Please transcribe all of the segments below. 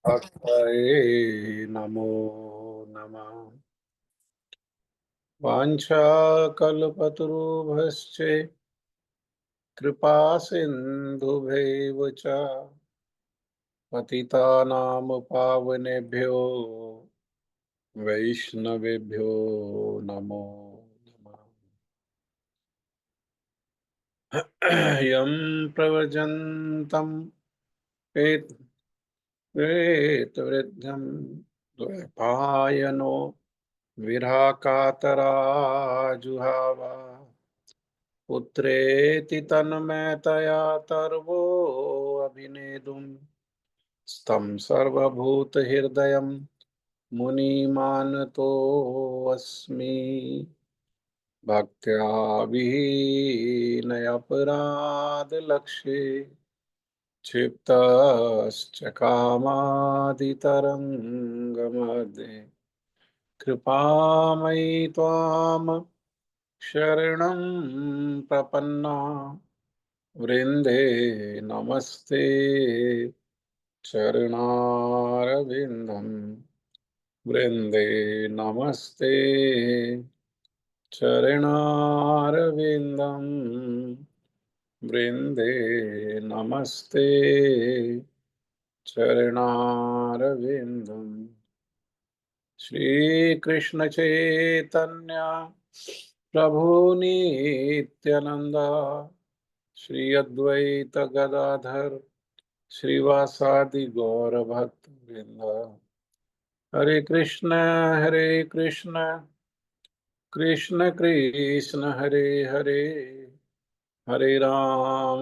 भक्तये नमो नमः। वाञ्छाकल्पतरुभ्यश्च कृपा सिन्धुभ्यैव च पतितानां पावनेभ्यो वैष्णवेभ्यो नमो नमः। यं प्रव्रजन्तं प्रेतवृद्धं द्वैपायनो विरहकातराजुहावा पुत्रेति तन्मयतया तर्वो अभिनेदुम् स्तं सर्वभूतहृदयं मुनिमानतोऽस्मि भक्त्या विहीनयपराधलक्षे क्षिप्तश्च कामादितरङ्गमध्ये कृपामयि त्वां शरणं प्रपन्ना वृन्दे नमस्ते चरणारविन्दं वृन्दे नमस्ते चरणारविन्दं वृन्दे नमस्ते चरणारविन्दम्। श्रीकृष्ण चैतन्य प्रभु नित्यानंद श्री अद्वैत गदाधर श्रीवासादि गौर भक्त वृंद। हरे कृष्ण कृष्ण कृष्ण हरे हरे, हरे राम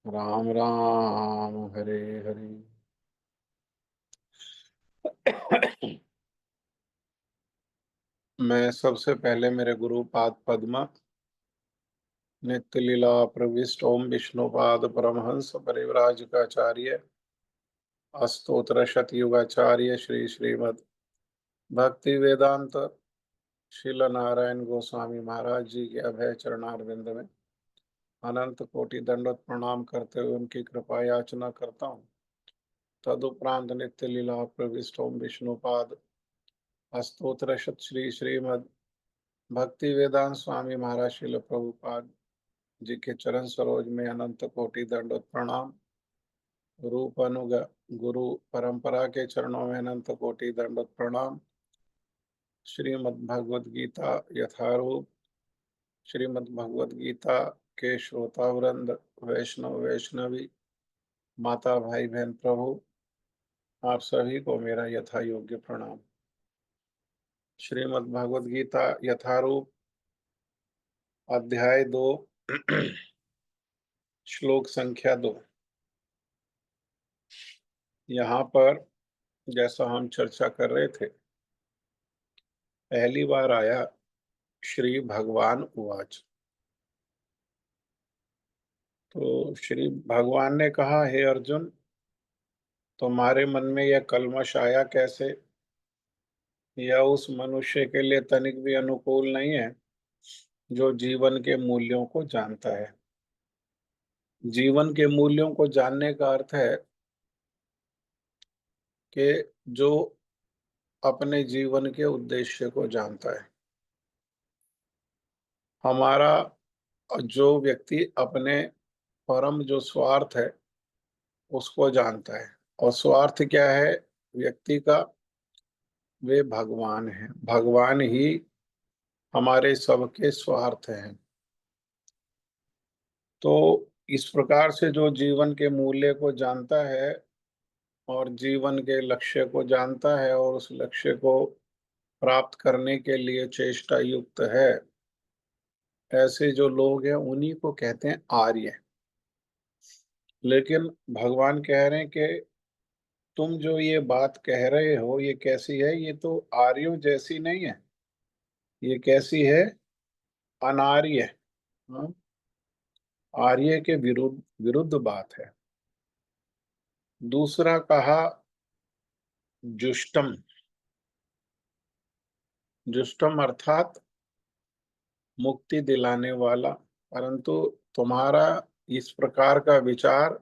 राम राम हरे हरे। मैं सबसे पहले मेरे गुरु पाद पद्म नित्य लीला प्रविष्ट ओम विष्णुपाद परमहंस परिव्राजकाचार्य अस्तोत्र शतयुगाचार्य श्री श्रीमद भक्ति वेदांत श्रील नारायण गोस्वामी महाराज जी के अभय चरणारविंद में अनंत कोटि दंडवत प्रणाम करते हुए उनकी कृपा याचना करता हूँ। तदुपरांत नित्य लीला प्रविष्ट ओम विष्णुपाद अस्तोत्र शत श्री श्रीमद भक्ति वेदांत स्वामी महाराज श्रील प्रभुपाद जी के चरण सरोज में अनंत कोटि दंडवत प्रणाम। रूप अनुग गुरु परंपरा के चरणों में अनंत कोटि दंडवत प्रणाम। श्रीमद् भगवद गीता यथारूप श्रीमद् भगवद गीता के श्रोता वृंद वैष्णव वैष्णवी माता भाई बहन प्रभु आप सभी को मेरा यथा योग्य प्रणाम। श्रीमद् भगवद गीता यथारूप अध्याय 2 श्लोक संख्या 2। यहाँ पर जैसा हम चर्चा कर रहे थे, पहली बार आया श्री भगवान उवाच। तो श्री भगवान ने कहा, हे अर्जुन, तुम्हारे मन में यह कल्मश आया कैसे? यह उस मनुष्य के लिए तनिक भी अनुकूल नहीं है जो जीवन के मूल्यों को जानता है। जीवन के मूल्यों को जानने का अर्थ है कि जो अपने जीवन के उद्देश्य को जानता है। हमारा जो व्यक्ति अपने परम जो स्वार्थ है उसको जानता है, और स्वार्थ क्या है व्यक्ति का? वे भगवान हैं। भगवान ही हमारे सबके स्वार्थ हैं। तो इस प्रकार से जो जीवन के मूल्य को जानता है और जीवन के लक्ष्य को जानता है और उस लक्ष्य को प्राप्त करने के लिए चेष्टा युक्त है, ऐसे जो लोग हैं उन्हीं को कहते हैं आर्य। लेकिन भगवान कह रहे हैं कि तुम जो ये बात कह रहे हो ये कैसी है? ये तो आर्यों जैसी नहीं है। ये कैसी है? अनार्य। हाँ? आर्य के विरुद्ध विरुद्ध बात है। दूसरा कहा जुष्टम। जुष्टम अर्थात मुक्ति दिलाने वाला। परंतु तुम्हारा इस प्रकार का विचार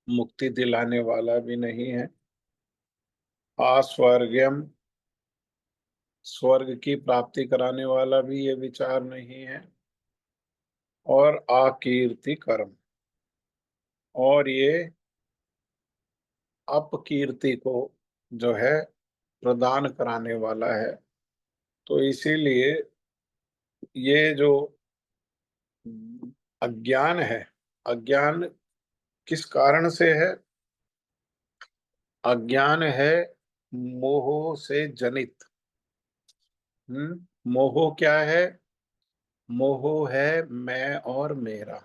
मुक्ति दिलाने वाला भी नहीं है। अस्वर्गम, स्वर्ग की प्राप्ति कराने वाला भी ये विचार नहीं है। और अकीर्ति कर्म, और ये अपकीर्ति को जो है प्रदान कराने वाला है। तो इसीलिए ये जो अज्ञान है, अज्ञान किस कारण से है? अज्ञान है मोह से जनित। मोह क्या है? मोह है मैं और मेरा।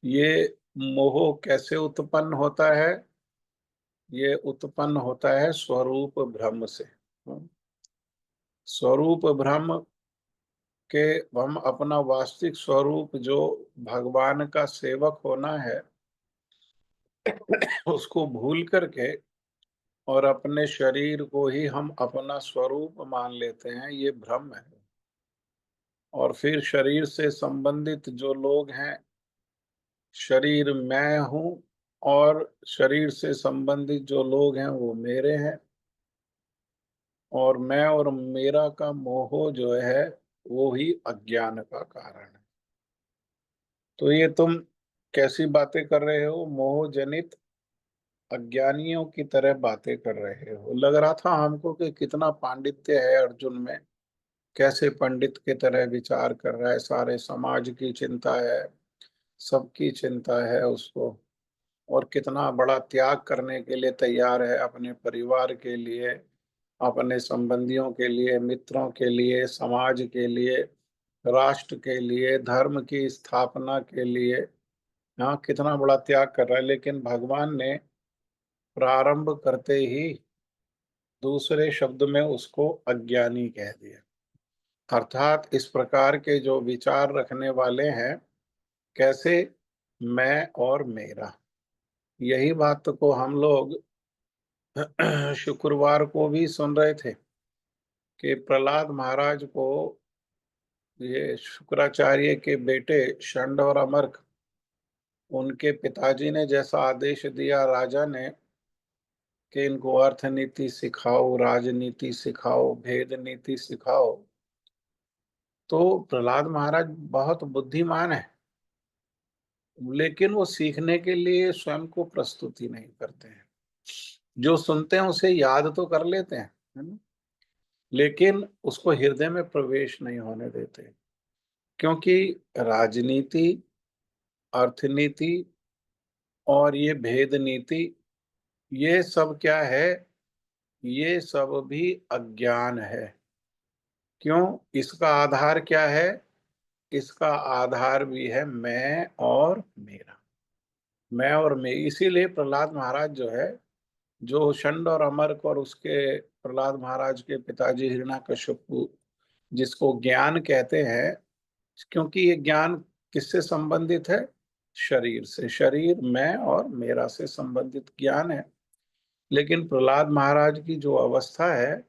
ये मोह कैसे उत्पन्न होता है? ये उत्पन्न होता है स्वरूप भ्रम से। हम्म, स्वरूप भ्रम के, हम अपना वास्तविक स्वरूप जो भगवान का सेवक होना है उसको भूल करके और अपने शरीर को ही हम अपना स्वरूप मान लेते हैं, ये भ्रम है। और फिर शरीर से संबंधित जो लोग हैं, शरीर मैं हूँ, और शरीर से संबंधित जो लोग हैं वो मेरे हैं, और मैं और मेरा का मोह जो है वो ही अज्ञान का कारण है। तो ये तुम कैसी बातें कर रहे हो? मोह जनित अज्ञानियों की तरह बातें कर रहे हो। लग रहा था हमको कि कितना पांडित्य है अर्जुन में, कैसे पंडित की तरह विचार कर रहा है, सारे समाज की चिंता है, सबकी चिंता है उसको, और कितना बड़ा त्याग करने के लिए तैयार है, अपने परिवार के लिए, अपने संबंधियों के लिए, मित्रों के लिए, समाज के लिए, राष्ट्र के लिए, धर्म की स्थापना के लिए। हाँ, कितना बड़ा त्याग कर रहा है, लेकिन भगवान ने प्रारंभ करते ही दूसरे शब्द में उसको अज्ञानी कह दिया। अर्थात इस प्रकार के जो विचार रखने वाले हैं, कैसे? मैं और मेरा। यही बात को हम लोग शुक्रवार को भी सुन रहे थे कि प्रहलाद महाराज को ये शुक्राचार्य के बेटे षंड और अमर्क, उनके पिताजी ने जैसा आदेश दिया राजा ने कि इनको अर्थनीति सिखाओ, राजनीति सिखाओ, भेद नीति सिखाओ, तो प्रहलाद महाराज बहुत बुद्धिमान है, लेकिन वो सीखने के लिए स्वयं को प्रस्तुति नहीं करते हैं। जो सुनते हैं उसे याद तो कर लेते हैं, है ना? लेकिन उसको हृदय में प्रवेश नहीं होने देते, क्योंकि राजनीति, अर्थनीति और ये भेद नीति, ये सब क्या है? ये सब भी अज्ञान है। क्यों? इसका आधार क्या है? इसका आधार भी है मैं और मेरा। मैं और मैं, इसीलिए प्रहलाद महाराज जो है, जो षंड और अमर्क और उसके प्रहलाद महाराज के पिताजी हिरण्यकश्यपु, जिसको ज्ञान कहते हैं, क्योंकि ये ज्ञान किससे संबंधित है? शरीर से। शरीर मैं और मेरा से संबंधित ज्ञान है। लेकिन प्रहलाद महाराज की जो अवस्था है,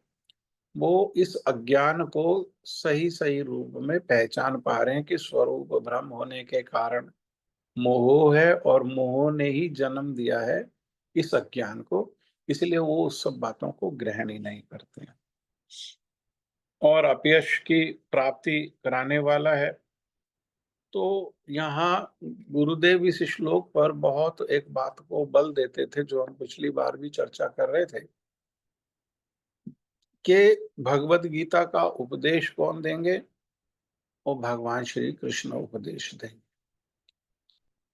वो इस अज्ञान को सही सही रूप में पहचान पा रहे हैं कि स्वरूप भ्रम होने के कारण मोह है, और मोह ने ही जन्म दिया है इस अज्ञान को। इसलिए वो उस सब बातों को ग्रहण ही नहीं करते हैं, और अपयश की प्राप्ति कराने वाला है। तो यहाँ गुरुदेव इस श्लोक पर बहुत एक बात को बल देते थे, जो हम पिछली बार भी चर्चा कर रहे थे, कि भगवत गीता का उपदेश कौन देंगे? वो भगवान श्री कृष्ण उपदेश देंगे।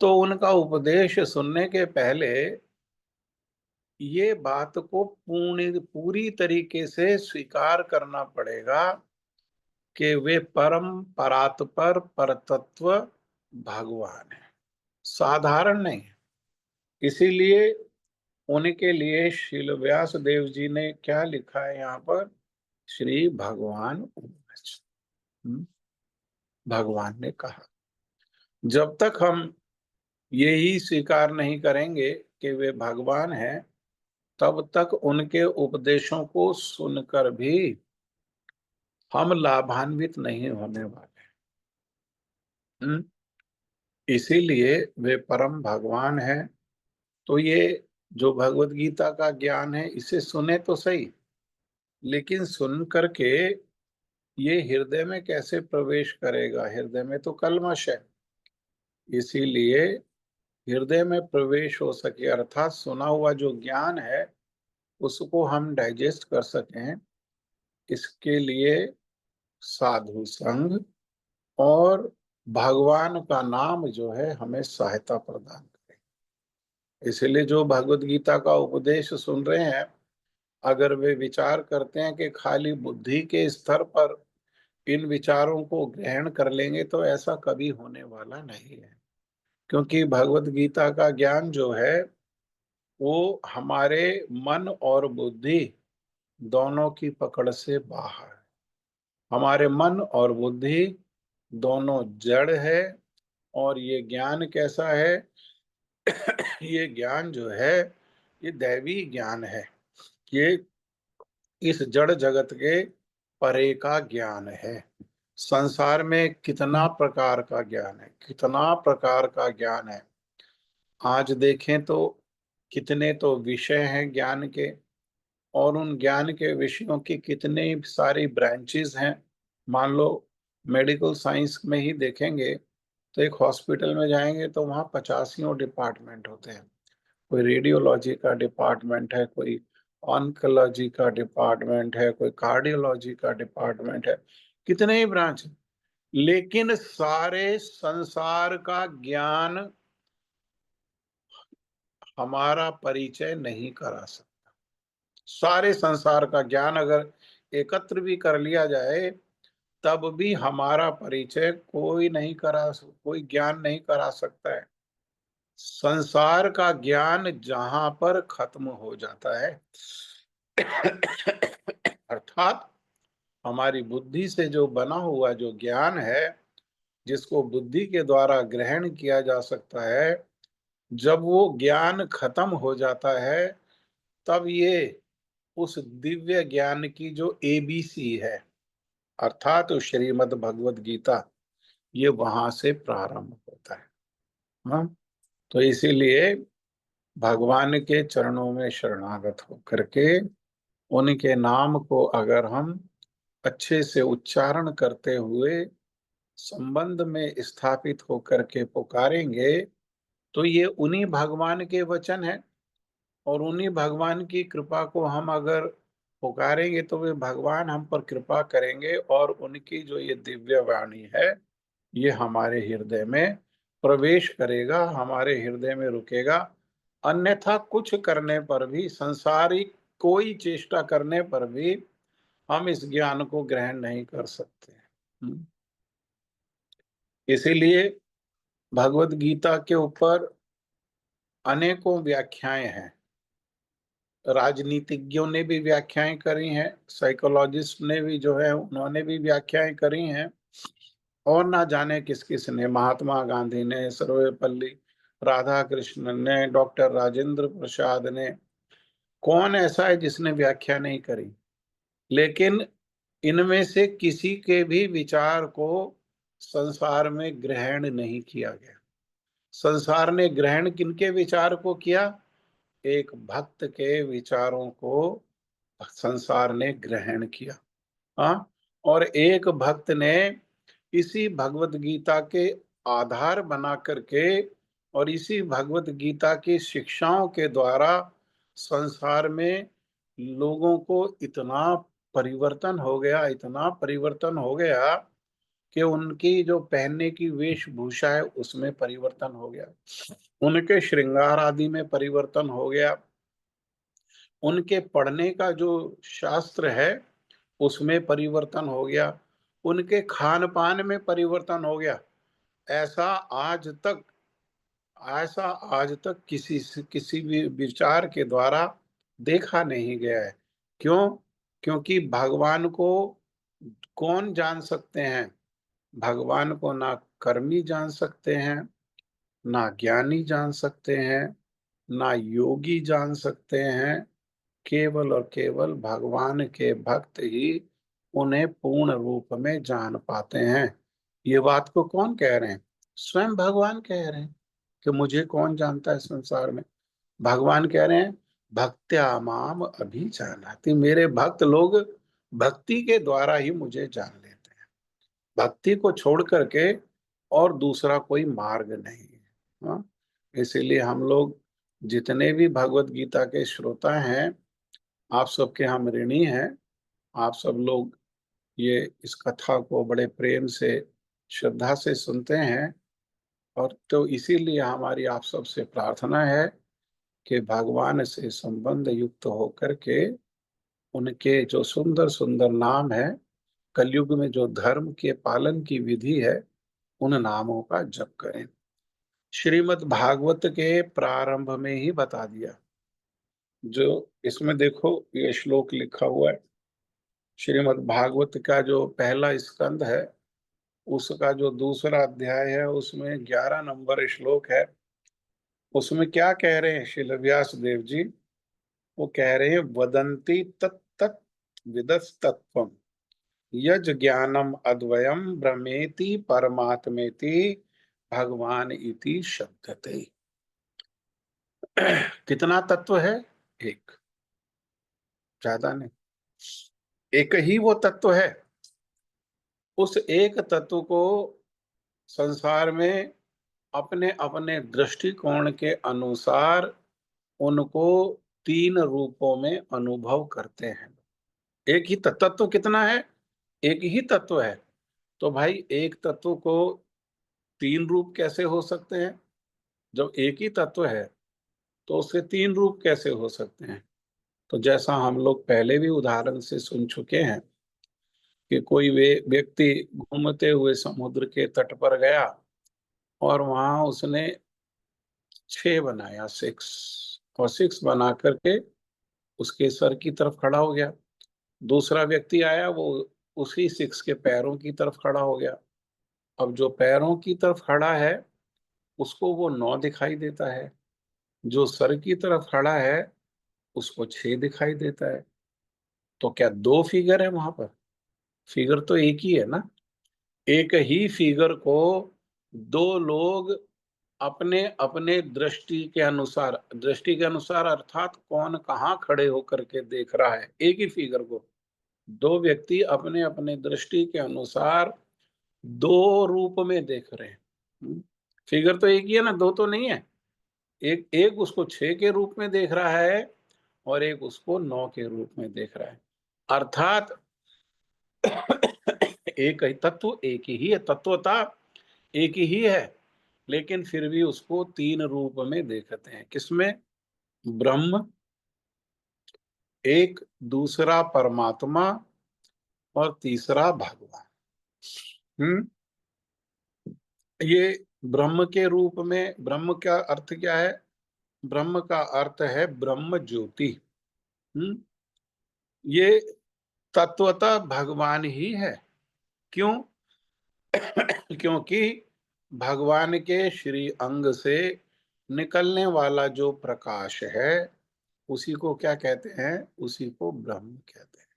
तो उनका उपदेश सुनने के पहले ये बात को पूरी तरीके से स्वीकार करना पड़ेगा कि वे परम परात्पर परतत्व भगवान है, साधारण नहीं है। इसीलिए उनके लिए शील व्यास देव जी ने क्या लिखा है यहाँ पर? श्री भगवान उवाच। भगवान ने कहा। जब तक हम यही स्वीकार नहीं करेंगे कि वे भगवान हैं, तब तक उनके उपदेशों को सुनकर भी हम लाभान्वित नहीं होने वाले। हम्म? इसीलिए वे परम भगवान हैं, तो ये जो भगवत गीता का ज्ञान है इसे सुने तो सही, लेकिन सुन करके ये हृदय में कैसे प्रवेश करेगा? हृदय में तो कल्मश है। इसीलिए हृदय में प्रवेश हो सके, अर्थात सुना हुआ जो ज्ञान है उसको हम डाइजेस्ट कर सकें, इसके लिए साधु संग और भगवान का नाम जो है हमें सहायता प्रदान करे। इसलिए जो भगवत गीता का उपदेश सुन रहे हैं, अगर वे विचार करते हैं कि खाली बुद्धि के स्तर पर इन विचारों को ग्रहण कर लेंगे, तो ऐसा कभी होने वाला नहीं है। क्योंकि भगवत गीता का ज्ञान जो है वो हमारे मन और बुद्धि दोनों की पकड़ से बाहर है। हमारे मन और बुद्धि दोनों जड़ है। और ये ज्ञान कैसा है? ये ज्ञान जो है ये दैवी ज्ञान है। ये इस जड़ जगत के परे का ज्ञान है। संसार में कितना प्रकार का ज्ञान है, कितना प्रकार का ज्ञान है। आज देखें तो कितने तो विषय हैं ज्ञान के, और उन ज्ञान के विषयों की कितने सारी ब्रांचेस हैं। मान लो मेडिकल साइंस में ही देखेंगे तो एक हॉस्पिटल में जाएंगे तो वहाँ 85 डिपार्टमेंट होते हैं। कोई रेडियोलॉजी का डिपार्टमेंट है, कोई ऑन्कोलॉजी का डिपार्टमेंट है, कोई कार्डियोलॉजी का डिपार्टमेंट है, कितने ही ब्रांच। लेकिन सारे संसार का ज्ञान हमारा परिचय नहीं करा सकता। सारे संसार का ज्ञान अगर एकत्र भी कर लिया जाए तब भी हमारा परिचय कोई ज्ञान नहीं करा सकता है। संसार का ज्ञान जहां पर खत्म हो जाता है, अर्थात हमारी बुद्धि से जो बना हुआ जो ज्ञान है, जिसको बुद्धि के द्वारा ग्रहण किया जा सकता है, जब वो ज्ञान खत्म हो जाता है तब ये उस दिव्य ज्ञान की जो एबीसी है, अर्थात तो श्रीमद् भगवत गीता, ये वहां से प्रारंभ होता है। हाँ, तो इसीलिए भगवान के चरणों में शरणागत होकर के उनके नाम को अगर हम अच्छे से उच्चारण करते हुए संबंध में स्थापित होकर के पुकारेंगे, तो ये उन्हीं भगवान के वचन है। और उन्हीं भगवान की कृपा को हम अगर पुकारेंगे तो वे भगवान हम पर कृपा करेंगे, और उनकी जो ये दिव्य वाणी है ये हमारे हृदय में प्रवेश करेगा, हमारे हृदय में रुकेगा। अन्यथा कुछ करने पर भी, संसारिक कोई चेष्टा करने पर भी हम इस ज्ञान को ग्रहण नहीं कर सकते। इसीलिए भगवत गीता के ऊपर अनेकों व्याख्याएं हैं। राजनीतिज्ञों ने भी व्याख्याएं करी हैं, साइकोलॉजिस्ट ने भी जो है उन्होंने भी व्याख्याएं करी हैं, और ना जाने किस किस ने, महात्मा गांधी ने, सर्वपल्ली राधाकृष्णन ने, डॉक्टर राजेंद्र प्रसाद ने, कौन ऐसा है जिसने व्याख्या नहीं करी? लेकिन इनमें से किसी के भी विचार को संसार में ग्रहण नहीं किया गया। संसार ने ग्रहण किनके विचार को किया? एक भक्त के विचारों को संसार ने ग्रहण किया। हाँ, और एक भक्त ने इसी भगवत गीता के आधार बना करके और इसी भगवत गीता की शिक्षाओं के द्वारा संसार में लोगों को इतना परिवर्तन हो गया, इतना परिवर्तन हो गया कि उनकी जो पहनने की वेशभूषा है उसमें परिवर्तन हो गया, उनके श्रृंगार आदि में परिवर्तन हो गया, उनके पढ़ने का जो शास्त्र है उसमें परिवर्तन हो गया, उनके खान पान में परिवर्तन हो गया। ऐसा आज तक ऐसा आज तक किसी भी विचार के द्वारा देखा नहीं गया है। क्यों? क्योंकि भगवान को कौन जान सकते हैं? भगवान को ना कर्मी जान सकते हैं, ना ज्ञानी जान सकते हैं, ना योगी जान सकते हैं। केवल और केवल भगवान के भक्त ही उन्हें पूर्ण रूप में जान पाते हैं। ये बात को कौन कह रहे हैं? स्वयं भगवान कह रहे हैं कि मुझे कौन जानता है संसार में। भगवान कह रहे हैं भक्त्या माम अभिजानाति, मेरे भक्त लोग भक्ति के द्वारा ही मुझे जान लेते हैं। भक्ति को छोड़ करके और दूसरा कोई मार्ग नहीं है। हाँ? इसीलिए हम लोग जितने भी भगवत गीता के श्रोता हैं, आप सबके हम ऋणी हैं। आप सब लोग ये इस कथा को बड़े प्रेम से, श्रद्धा से सुनते हैं, और तो इसीलिए हमारी आप सबसे प्रार्थना है कि भगवान से संबंध युक्त होकर के उनके जो सुंदर सुंदर नाम है, कलयुग में जो धर्म के पालन की विधि है, उन नामों का जप करें। श्रीमद् भागवत के प्रारंभ में ही बता दिया। जो इसमें देखो ये श्लोक लिखा हुआ है, श्रीमद् भागवत का जो पहला स्कंद है, उसका जो दूसरा अध्याय है, उसमें 11 नंबर श्लोक है। उसमें क्या कह रहे हैं श्रील व्यास देव जी? वो कह रहे हैं वदंती तत्त विदस्तत्वम यज ज्ञानम अद्वयम ब्रह्मेति परमात्मेति भगवान इति शब्दते। कितना तत्व है? एक, ज्यादा नहीं, एक ही वो तत्व है। उस एक तत्व को संसार में अपने अपने दृष्टिकोण के अनुसार उनको तीन रूपों में अनुभव करते हैं। एक ही तत्व कितना है? एक ही तत्व है। तो भाई एक तत्व को तीन रूप कैसे हो सकते हैं? जब एक ही तत्व है तो उसके तीन रूप कैसे हो सकते हैं? तो जैसा हम लोग पहले भी उदाहरण से सुन चुके हैं कि कोई व्यक्ति घूमते हुए समुद्र के तट पर गया और वहां उसने 6 बनाया, 6, और 6 बना करके उसके सर की तरफ खड़ा हो गया। दूसरा व्यक्ति आया, वो उसी 6 के पैरों की तरफ खड़ा हो गया। अब जो पैरों की तरफ खड़ा है उसको वो 9 दिखाई देता है, जो सर की तरफ खड़ा है उसको 6 दिखाई देता है। तो क्या दो फिगर है वहां पर? फिगर तो एक ही है ना। एक ही फिगर को दो लोग अपने अपने दृष्टि के अनुसार अर्थात कौन कहाँ खड़े होकर के देख रहा है, एक ही फिगर को दो व्यक्ति अपने अपने दृष्टि के अनुसार दो रूप में देख रहे हैं। फिगर तो एक ही है ना, दो तो नहीं है। एक एक उसको 6 के रूप में देख रहा है और एक उसको 9 के रूप में देख रहा है। अर्थात एक ही तत्व, एक ही है, तत्वता एक ही है, लेकिन फिर भी उसको तीन रूप में देखते हैं। किसमें? ब्रह्म एक, दूसरा परमात्मा, और तीसरा भगवान। हम्म ये ब्रह्म के रूप में, ब्रह्म का अर्थ क्या है? ब्रह्म का अर्थ है ब्रह्म ज्योति। हम्म ये तत्वतः भगवान ही है। क्यों? क्योंकि भगवान के श्री अंग से निकलने वाला जो प्रकाश है उसी को क्या कहते हैं? उसी को ब्रह्म कहते हैं।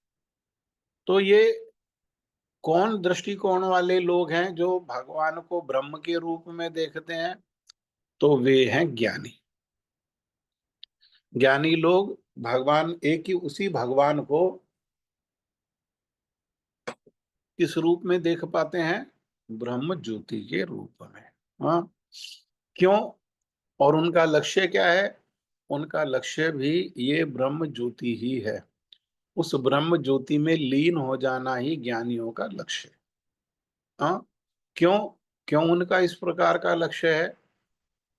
तो ये कौन दृष्टिकोण वाले लोग हैं जो भगवान को ब्रह्म के रूप में देखते हैं? तो वे हैं ज्ञानी। ज्ञानी लोग भगवान, एक ही उसी भगवान को किस रूप में देख पाते हैं? ब्रह्म ज्योति के रूप में। हाँ, क्यों? और उनका लक्ष्य क्या है? उनका लक्ष्य भी ये ब्रह्म ज्योति ही है। उस ब्रह्म ज्योति में लीन हो जाना ही ज्ञानियों का लक्ष्य है। हाँ, क्यों? क्यों उनका इस प्रकार का लक्ष्य है?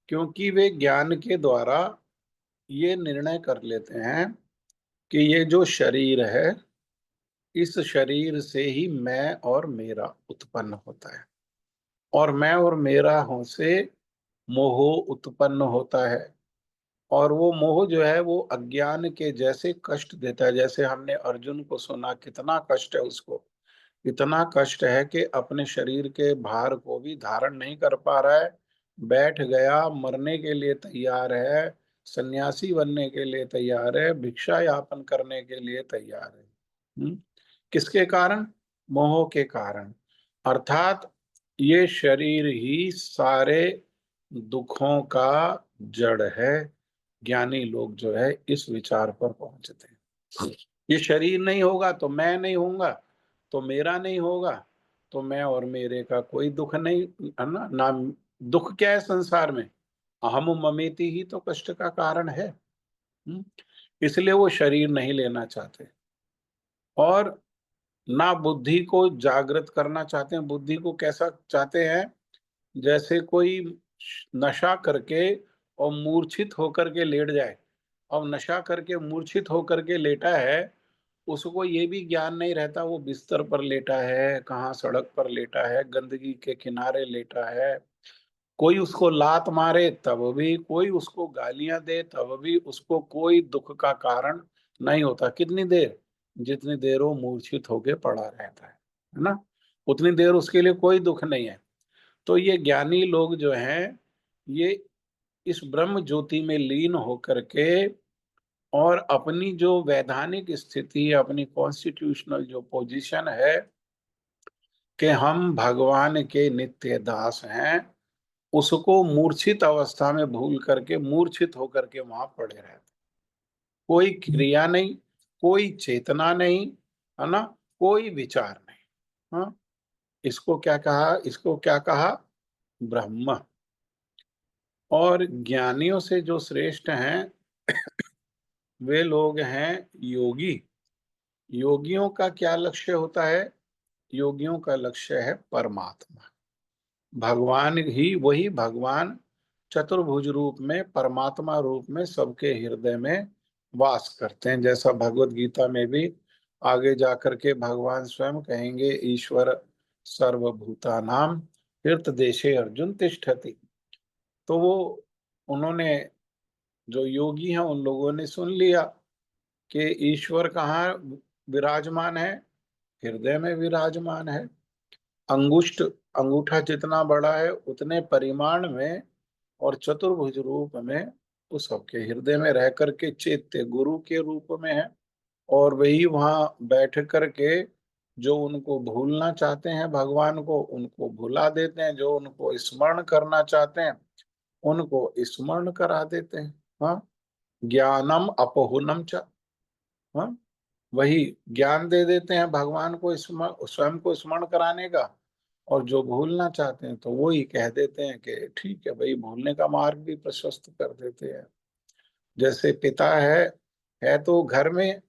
क्योंकि वे ज्ञान के द्वारा ये निर्णय कर लेते हैं कि ये जो शरीर है, इस शरीर से ही मैं और मेरा उत्पन्न होता है, और मैं और मेरा हों से मोह उत्पन्न होता है। और वो मोह जो है वो अज्ञान के जैसे कष्ट देता है। जैसे हमने अर्जुन को सुना, कितना कष्ट है उसको, इतना कष्ट है कि अपने शरीर के भार को भी धारण नहीं कर पा रहा है, बैठ गया, मरने के लिए तैयार है, सन्यासी बनने के लिए तैयार है, भिक्षा यापन करने के लिए तैयार है। किसके कारण? मोह के कारण। अर्थात ये शरीर ही सारे दुखों का जड़ है, ज्ञानी लोग जो है इस विचार पर पहुंचते हैं। ये शरीर नहीं होगा तो मैं नहीं होऊंगा, तो मेरा नहीं होगा, तो मैं और मेरे का कोई दुख नहीं, है ना। ना दुख क्या है संसार में, अहम ममेति ही तो कष्ट का कारण है। इसलिए वो शरीर नहीं लेना चाहते, और ना बुद्धि को जागृत करना चाहते हैं। बुद्धि को कैसा चाहते हैं, जैसे कोई नशा करके और मूर्छित होकर के लेट जाए। अब नशा करके मूर्छित होकर के लेटा है, उसको ये भी ज्ञान नहीं रहता वो बिस्तर पर लेटा है, कहाँ सड़क पर लेटा है, गंदगी के किनारे लेटा है। कोई उसको लात मारे तब भी, कोई उसको गालियां दे तब भी उसको कोई दुख का कारण नहीं होता। कितनी देर, जितनी देर वो मूर्छित होके पड़ा रहता है ना, उतनी देर उसके लिए कोई दुख नहीं है। तो ये ज्ञानी लोग जो हैं, ये इस ब्रह्म ज्योति में लीन होकर के, और अपनी जो वैधानिक स्थिति, अपनी कॉन्स्टिट्यूशनल जो पोजीशन है कि हम भगवान के नित्य दास हैं, उसको मूर्छित अवस्था में भूल करके, मूर्छित होकर के वहां पड़े रहते। कोई क्रिया नहीं, कोई चेतना नहीं, है ना, कोई विचार नहीं। हाँ, इसको क्या कहा, इसको क्या कहा, ब्रह्म। और ज्ञानियों से जो श्रेष्ठ हैं वे लोग हैं योगी। योगियों का क्या लक्ष्य होता है, योगियों का लक्ष्य है परमात्मा, भगवान ही, वही भगवान चतुर्भुज रूप में, परमात्मा रूप में सबके हृदय में वास करते हैं। जैसा भगवत गीता में भी आगे जाकर के भगवान स्वयं कहेंगे, ईश्वर सर्वभूतानां हृतदेशे अर्जुन तिष्ठति। तो वो, उन्होंने, जो योगी हैं उन लोगों ने सुन लिया कि ईश्वर कहाँ विराजमान है, हृदय में विराजमान है। अंगुष्ठ, अंगूठा जितना बड़ा है उतने परिमाण में और चतुर्भुज रूप में वो सबके हृदय में रह करके चैत्य गुरु के रूप में है। और वही वहां बैठ करके जो उनको भूलना चाहते हैं भगवान को, उनको भुला देते हैं, जो उनको स्मरण करना चाहते हैं उनको स्मरण करा देते हैं। हाँ, ज्ञानम अपहुनम च। हाँ, वही ज्ञान दे देते हैं भगवान को स्वयं को स्मरण कराने का। और जो भूलना चाहते हैं तो वो ही कह देते हैं कि ठीक है भाई, भूलने का मार्ग भी प्रशस्त कर देते हैं। जैसे पिता है तो घर में,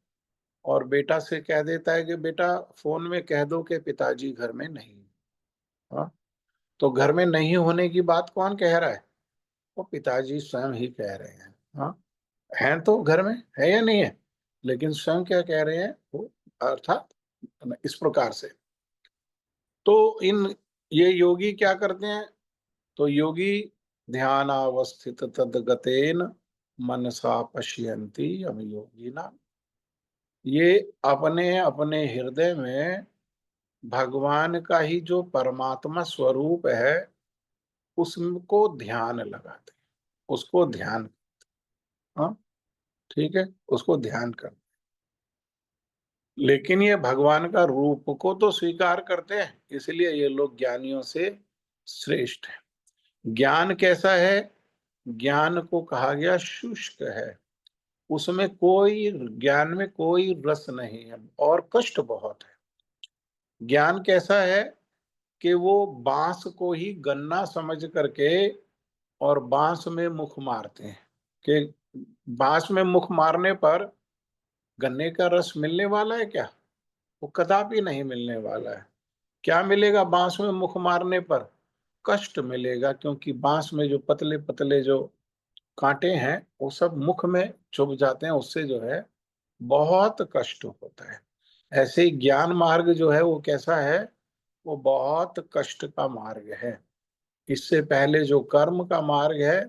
और बेटा से कह देता है कि बेटा फोन में कह दो कि पिताजी घर में नहीं। हाँ, तो घर में नहीं होने की बात कौन कह रहा है, वो पिताजी स्वयं ही कह रहे हैं। हाँ, हैं तो घर में, है या नहीं है, लेकिन स्वयं क्या कह रहे हैं वो, अर्थात इस प्रकार से। तो इन, ये योगी क्या करते हैं, तो योगी ध्यानावस्थित तद्गतेन मनसा पश्यन्ति हम योगी ना। ये अपने अपने हृदय में भगवान का ही जो परमात्मा स्वरूप है उसको ध्यान लगाते हैं, उसको ध्यान। हाँ, ठीक है, उसको ध्यान कर। लेकिन ये भगवान का रूप को तो स्वीकार करते हैं, इसलिए ये लोग ज्ञानियों से श्रेष्ठ है। ज्ञान कैसा है, ज्ञान को कहा गया शुष्क है, उसमें कोई, ज्ञान में कोई रस नहीं है और कष्ट बहुत है। ज्ञान कैसा है कि वो बांस को ही गन्ना समझ करके और बांस में मुख मारते हैं कि बांस में मुख मारने पर गन्ने का रस मिलने वाला है क्या, वो कदापि नहीं मिलने वाला है। क्या मिलेगा बांस में मुख मारने पर, कष्ट मिलेगा, क्योंकि बांस में जो पतले पतले जो कांटे हैं वो सब मुख में चुभ जाते हैं, उससे जो है बहुत कष्ट होता है। ऐसे ही ज्ञान मार्ग जो है वो कैसा है, वो बहुत कष्ट का मार्ग है। इससे पहले जो कर्म का मार्ग है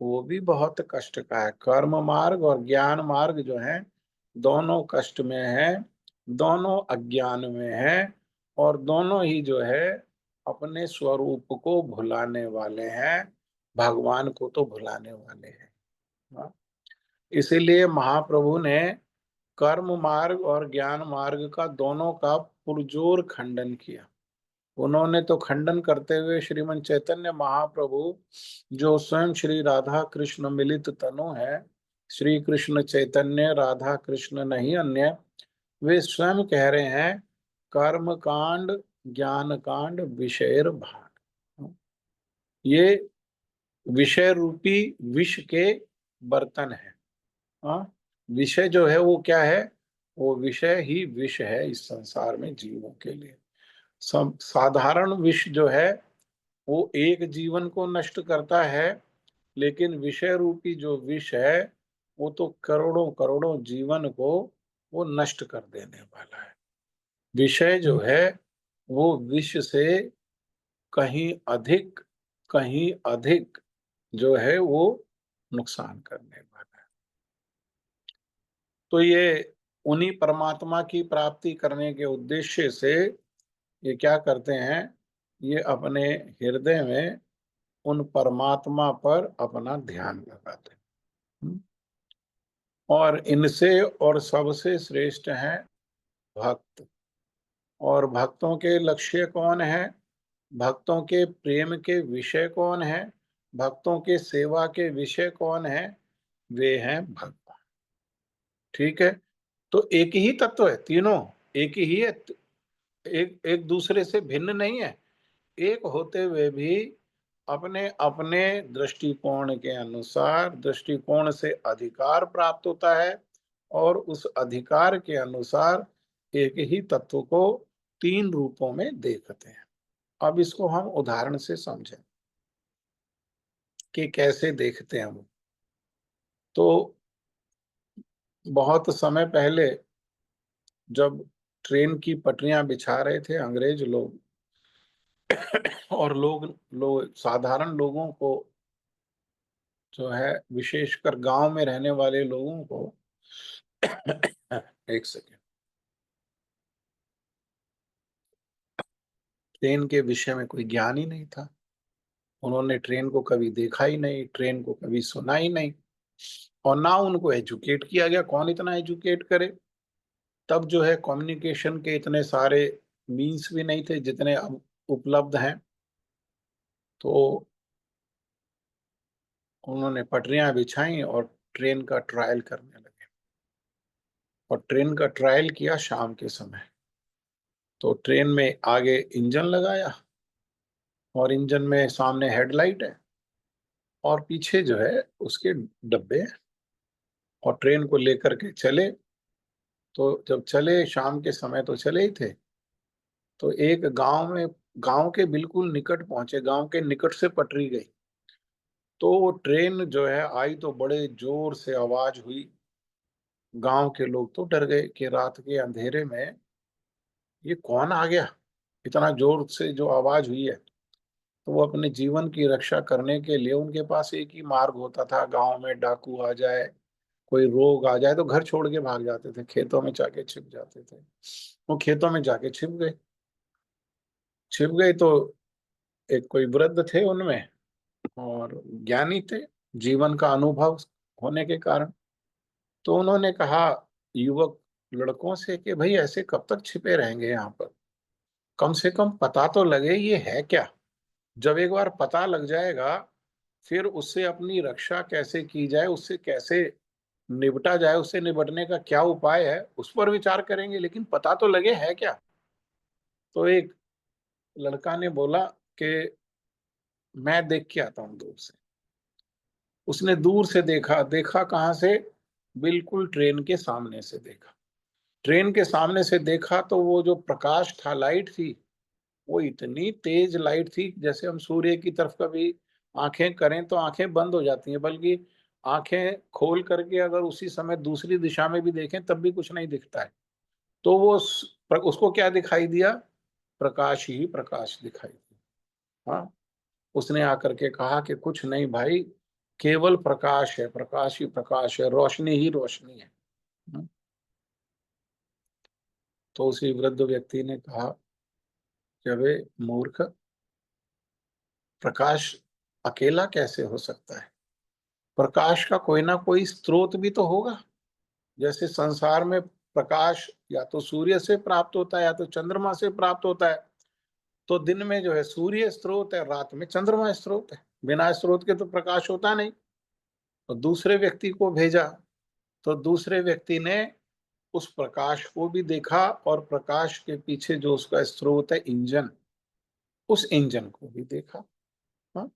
वो भी बहुत कष्ट का है। कर्म मार्ग और ज्ञान मार्ग जो है दोनों कष्ट में है, दोनों अज्ञान में है, और दोनों ही जो है अपने स्वरूप को भुलाने वाले हैं, भगवान को तो भुलाने वाले हैं। हाँ? इसीलिए महाप्रभु ने कर्म मार्ग और ज्ञान मार्ग का दोनों का पुरजोर खंडन किया। उन्होंने तो खंडन करते हुए श्रीमन चैतन्य महाप्रभु, जो स्वयं श्री राधा कृष्ण मिलित तनु है, श्री कृष्ण चैतन्य राधा कृष्ण नहीं अन्य, वे स्वयं कह रहे हैं कर्म कांड ज्ञान कांड विषय भाग। ये विषय रूपी विष के बर्तन है। हाँ, विषय जो है वो क्या है? वो विषय ही विष है इस संसार में जीवों के लिए। सब साधारण विष जो है वो एक जीवन को नष्ट करता है, लेकिन विषय रूपी जो विष है वो तो करोड़ों करोड़ों जीवन को वो नष्ट कर देने वाला है। विषय जो है वो विष से कहीं अधिक जो है वो नुकसान करने वाला है। तो ये उन्हीं परमात्मा की प्राप्ति करने के उद्देश्य से ये क्या करते हैं, ये अपने हृदय में उन परमात्मा पर अपना ध्यान लगाते हैं। और इनसे और सबसे श्रेष्ठ हैं भक्त। और भक्तों के लक्ष्य कौन है? भक्तों के प्रेम के विषय कौन है? भक्तों के सेवा के विषय कौन है? वे हैं भगवान। ठीक है, तो एक ही तत्व है, तीनों एक ही है, एक एक दूसरे से भिन्न नहीं है। एक होते हुए भी अपने अपने दृष्टिकोण के अनुसार दृष्टिकोण से अधिकार प्राप्त होता है, और उस अधिकार के अनुसार एक ही तत्व को तीन रूपों में देखते हैं। अब इसको हम उदाहरण से समझें कि कैसे देखते हैं वो। तो बहुत समय पहले जब ट्रेन की पटरियां बिछा रहे थे अंग्रेज लोग, और लोग साधारण लोगों को जो है, विशेषकर गांव में रहने वाले लोगों को एक सेकेंड, ट्रेन के विषय में कोई ज्ञान ही नहीं था। उन्होंने ट्रेन को कभी देखा ही नहीं, ट्रेन को कभी सुना ही नहीं, और ना उनको एजुकेट किया गया। कौन इतना एजुकेट करे? तब जो है कम्युनिकेशन के इतने सारे मीन्स भी नहीं थे जितने अब उपलब्ध हैं। तो उन्होंने पटरियां बिछाई और ट्रेन का ट्रायल करने लगे, और ट्रेन का ट्रायल किया शाम के समय। तो ट्रेन में आगे इंजन लगाया, और इंजन में सामने हेडलाइट है, और पीछे जो है उसके डब्बे हैं, और ट्रेन को लेकर के चले। तो जब चले शाम के समय तो चले ही थे, तो एक गांव में, गांव के बिल्कुल निकट पहुंचे, गांव के निकट से पटरी गई। तो वो ट्रेन जो है आई तो बड़े जोर से आवाज हुई। गांव के लोग तो डर गए कि रात के अंधेरे में ये कौन आ गया, इतना जोर से जो आवाज हुई है। तो वो अपने जीवन की रक्षा करने के लिए, उनके पास एक ही मार्ग होता था, गांव में डाकू आ जाए, कोई रोग आ जाए तो घर छोड़ के भाग जाते थे, खेतों में जाके छिप जाते थे। वो खेतों में जाके छिप गए। छिप गए तो एक कोई वृद्ध थे उनमें, और ज्ञानी थे जीवन का अनुभव होने के कारण। तो उन्होंने कहा युवक लड़कों से कि भाई ऐसे कब तक छिपे रहेंगे यहाँ पर, कम से कम पता तो लगे ये है क्या। जब एक बार पता लग जाएगा, फिर उससे अपनी रक्षा कैसे की जाए, उससे कैसे निपटा जाए, उससे निपटने का क्या उपाय है, उस पर विचार करेंगे, लेकिन पता तो लगे है क्या। तो एक लड़का ने बोला कि मैं देख के आता हूं दूर से। उसने दूर से देखा, देखा कहाँ से? बिल्कुल ट्रेन के सामने से देखा। ट्रेन के सामने से देखा तो वो जो प्रकाश था, लाइट थी, वो इतनी तेज लाइट थी जैसे हम सूर्य की तरफ कभी आंखें करें तो आंखें बंद हो जाती हैं, बल्कि आंखें खोल करके अगर उसी समय दूसरी दिशा में भी देखें तब भी कुछ नहीं दिखता है। तो वो उसको क्या दिखाई दिया? प्रकाश ही प्रकाश दिखाई दिया। हाँ, उसने आकर के कहा कि कुछ नहीं भाई, केवल प्रकाश है, प्रकाश ही प्रकाश है, रोशनी ही रोशनी है। हाँ? तो उसी वृद्ध व्यक्ति ने कहा कि अबे मूर्ख, प्रकाश अकेला कैसे हो सकता है? प्रकाश का कोई ना कोई स्रोत भी तो होगा। जैसे संसार में प्रकाश या तो सूर्य से प्राप्त होता है या तो चंद्रमा से प्राप्त होता है। तो दिन में जो है सूर्य स्रोत है, रात में चंद्रमा स्रोत है। बिना स्रोत के तो प्रकाश होता नहीं। तो दूसरे व्यक्ति को भेजा, तो दूसरे व्यक्ति ने उस प्रकाश को भी देखा और प्रकाश के पीछे जो उसका स्रोत है इंजन, उस इंजन को भी देखा। हाँ?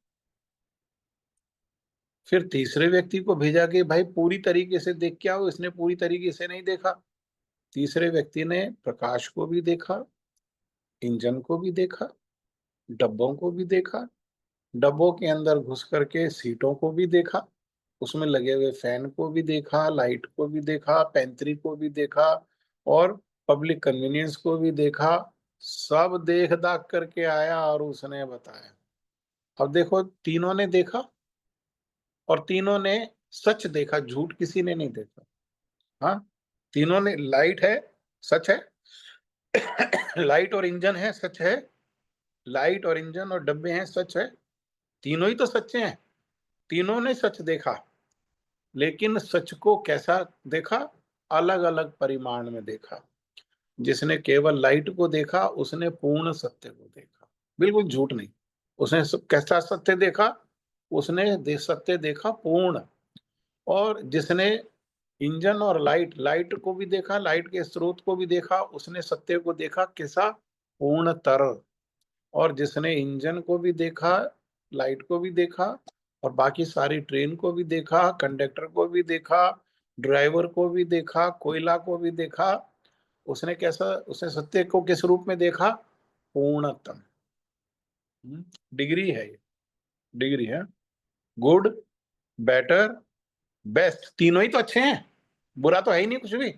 फिर तीसरे व्यक्ति को भेजा कि भाई पूरी तरीके से देख के आओ, इसने पूरी तरीके से नहीं देखा। तीसरे व्यक्ति ने प्रकाश को भी देखा, इंजन को भी देखा, डब्बों को भी देखा, डब्बों के अंदर घुस करके सीटों को भी देखा, उसमें लगे हुए फैन को भी देखा, लाइट को भी देखा, पेंट्री को भी देखा और पब्लिक कन्वीनियंस को भी देखा। सब देख दाख करके आया और उसने बताया। अब देखो, तीनों ने देखा और तीनों ने सच देखा, झूठ किसी ने नहीं देखा। हाँ, तीनों ने, लाइट है सच है, लाइट और इंजन है सच है, लाइट और इंजन और डब्बे हैं सच है, तीनों ही तो सच्चे हैं। तीनों ने सच देखा, लेकिन सच को कैसा देखा? अलग अलग परिमाण में देखा। जिसने केवल लाइट को देखा उसने पूर्ण सत्य को देखा, बिल्कुल झूठ नहीं। उसने कैसा सत्य देखा? उसने सत्य देखा पूर्ण। और जिसने इंजन और लाइट, लाइट को भी देखा, लाइट के स्रोत को भी देखा, उसने सत्य को देखा कैसा? पूर्णतर। और जिसने इंजन को भी देखा, लाइट को भी देखा और बाकी सारी ट्रेन को भी देखा, कंडक्टर को भी देखा, ड्राइवर को भी देखा, कोयला को भी देखा, उसने कैसा, उसने सत्य को किस रूप में देखा? पूर्णतम। डिग्री है ये, डिग्री है। गुड, बेटर, बेस्ट, तीनों ही तो अच्छे हैं, बुरा तो है ही नहीं कुछ भी।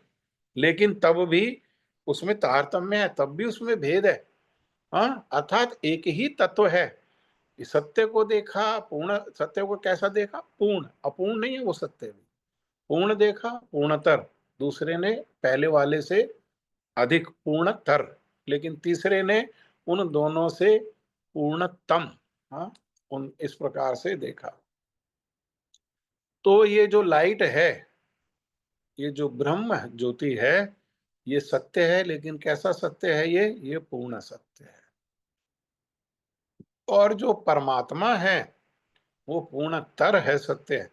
लेकिन तब भी उसमें तारतम्य है, तब भी उसमें भेद है। हाँ, अर्थात एक ही तत्व है। सत्य को देखा पूर्ण, सत्य को कैसा देखा? पूर्ण, अपूर्ण नहीं है वो सत्य भी। पूर्ण देखा, पूर्णतर। दूसरे ने पहले वाले से अधिक पूर्णतर, लेकिन तीसरे ने उन दोनों से पूर्णतम। हाँ, उन इस प्रकार से देखा। तो ये जो लाइट है, ये जो ब्रह्म ज्योति है, ये सत्य है, लेकिन कैसा सत्य है? ये पूर्ण सत्य है। और जो परमात्मा है वो पूर्णतर है, सत्य है।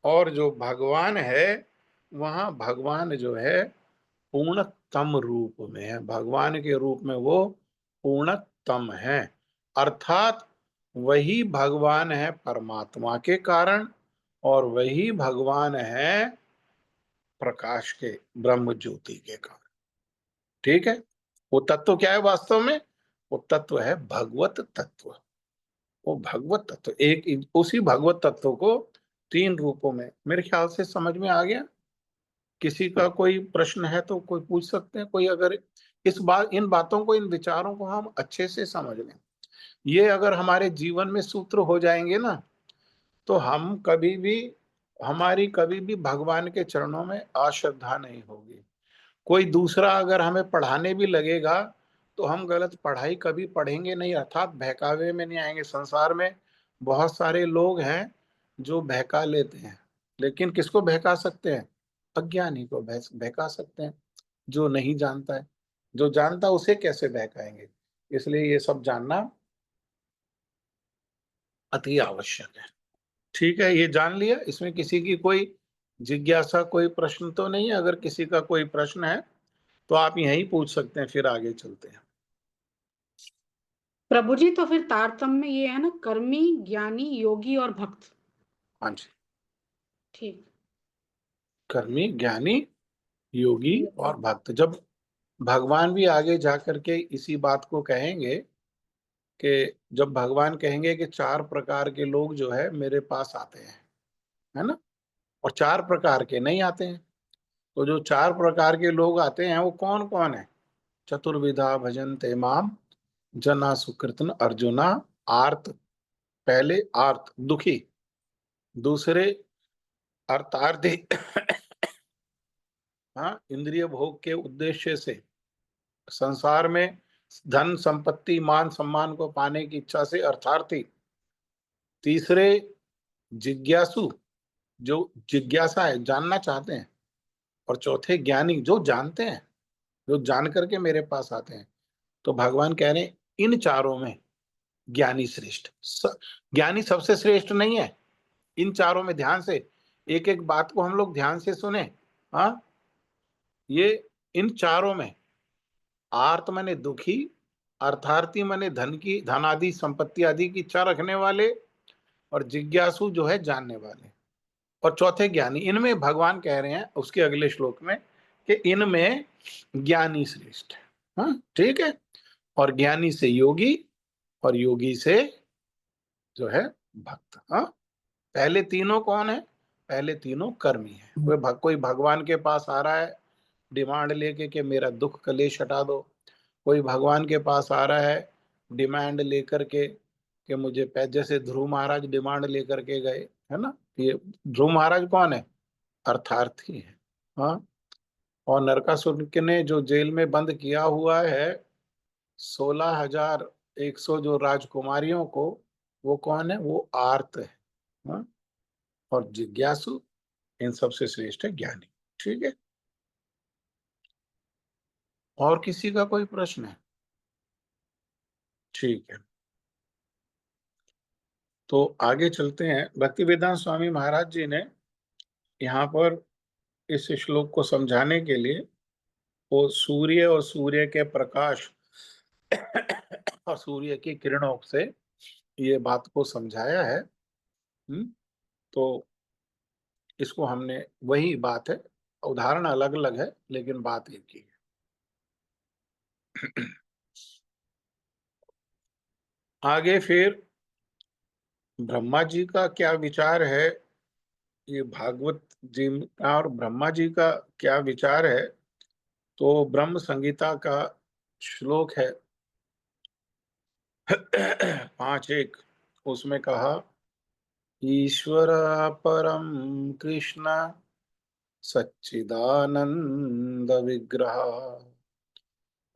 और जो भगवान है, वहां भगवान जो है पूर्णतम रूप में है, भगवान के रूप में वो पूर्णतम है। अर्थात वही भगवान है परमात्मा के कारण, और वही भगवान है प्रकाश के, ब्रह्म ज्योति के कारण। ठीक है? वो तत्व क्या है वास्तव में? वो तत्व है भगवत तत्व। वो भगवत तत्व, एक उसी भगवत तत्व को तीन रूपों में, मेरे ख्याल से समझ में आ गया। किसी का कोई प्रश्न है तो कोई पूछ सकते हैं। कोई अगर इस बात, इन बातों को, इन विचारों को हम अच्छे से समझ लें, ये अगर हमारे जीवन में सूत्र हो जाएंगे ना, तो हम कभी भी, हमारी कभी भी भगवान के चरणों में अश्रद्धा नहीं होगी। कोई दूसरा अगर हमें पढ़ाने भी लगेगा तो हम गलत पढ़ाई कभी पढ़ेंगे नहीं, अर्थात बहकावे में नहीं आएंगे। संसार में बहुत सारे लोग हैं जो बहका लेते हैं, लेकिन किसको बहका सकते हैं? अज्ञानी को बहका सकते हैं, जो नहीं जानता है। जो जानता उसे कैसे बहकाएंगे? इसलिए ये सब जानना अति आवश्यक है। ठीक है, ये जान लिया। इसमें किसी की कोई जिज्ञासा, कोई प्रश्न तो नहीं है? अगर किसी का कोई प्रश्न है तो आप यहीं पूछ सकते हैं, फिर आगे चलते हैं। प्रभु जी, तो फिर तारतम्य ये है ना, कर्मी, ज्ञानी, योगी और भक्त। हाँ जी, ठीक। कर्मी, ज्ञानी, योगी और भक्त। जब भगवान भी आगे जाकर के इसी बात को कहेंगे कि जब भगवान कहेंगे कि चार प्रकार के लोग जो है मेरे पास आते हैं, है ना, और चार प्रकार के नहीं आते हैं। तो जो चार प्रकार के लोग आते हैं वो कौन कौन है? चतुर्विधा भजन्ते माम जना सुकृतन अर्जुना। आर्त, पहले आर्त दुखी, दूसरे अर्थार्थी, हाँ, इंद्रिय भोग के उद्देश्य से, संसार में धन संपत्ति मान सम्मान को पाने की इच्छा से अर्थार्थी। तीसरे जिज्ञासु, जो जिज्ञासा है, जानना चाहते हैं। और चौथे ज्ञानी, जो जानते हैं, जो जान करके मेरे पास आते हैं। तो भगवान कह रहे हैं इन चारों में ज्ञानी श्रेष्ठ। ज्ञानी सबसे श्रेष्ठ नहीं है, इन चारों में। ध्यान से एक एक बात को हम लोग ध्यान से सुने। हाँ, ये इन चारों में आर्त माने दुखी, अर्थार्थी माने धन की, धन आदि संपत्ति आदि की इच्छा रखने वाले, और जिज्ञासु जो है जानने वाले, और चौथे ज्ञानी। इनमें भगवान कह रहे हैं उसके अगले श्लोक में कि इनमें ज्ञानी श्रेष्ठ है। हाँ, ठीक है। और ज्ञानी से योगी, और योगी से जो है भक्त। हाँ, पहले तीनों कौन है? पहले तीनों कर्मी है। कोई भगवान के पास आ रहा है डिमांड लेके कि मेरा दुख कलेश हटा दो। कोई भगवान के पास आ रहा है डिमांड लेकर के कि मुझे जैसे ध्रुव महाराज डिमांड लेकर के गए, है ना। ये ध्रुव महाराज कौन है? अर्थार्थी है। हाँ, और नरकासुर ने जो जेल में बंद किया हुआ है 16,100 जो राजकुमारियों को, वो कौन है? वो आर्त है। हाँ? और जिज्ञासु, इन सबसे श्रेष्ठ है ज्ञानी। ठीक है, और किसी का कोई प्रश्न है? ठीक है, तो आगे चलते हैं। भक्ति वेदांत स्वामी महाराज जी ने यहाँ पर इस श्लोक को समझाने के लिए वो सूर्य और सूर्य के प्रकाश और सूर्य की किरणों से ये बात को समझाया है। तो इसको हमने, वही बात है, उदाहरण अलग अलग है लेकिन बात एक ही है। आगे फिर ब्रह्मा जी का क्या विचार है, ये भागवत जी का, और ब्रह्मा जी का क्या विचार है। तो ब्रह्म संगीता का श्लोक है 5:1, उसमें कहा, ईश्वर परम कृष्ण सच्चिदानंद विग्रह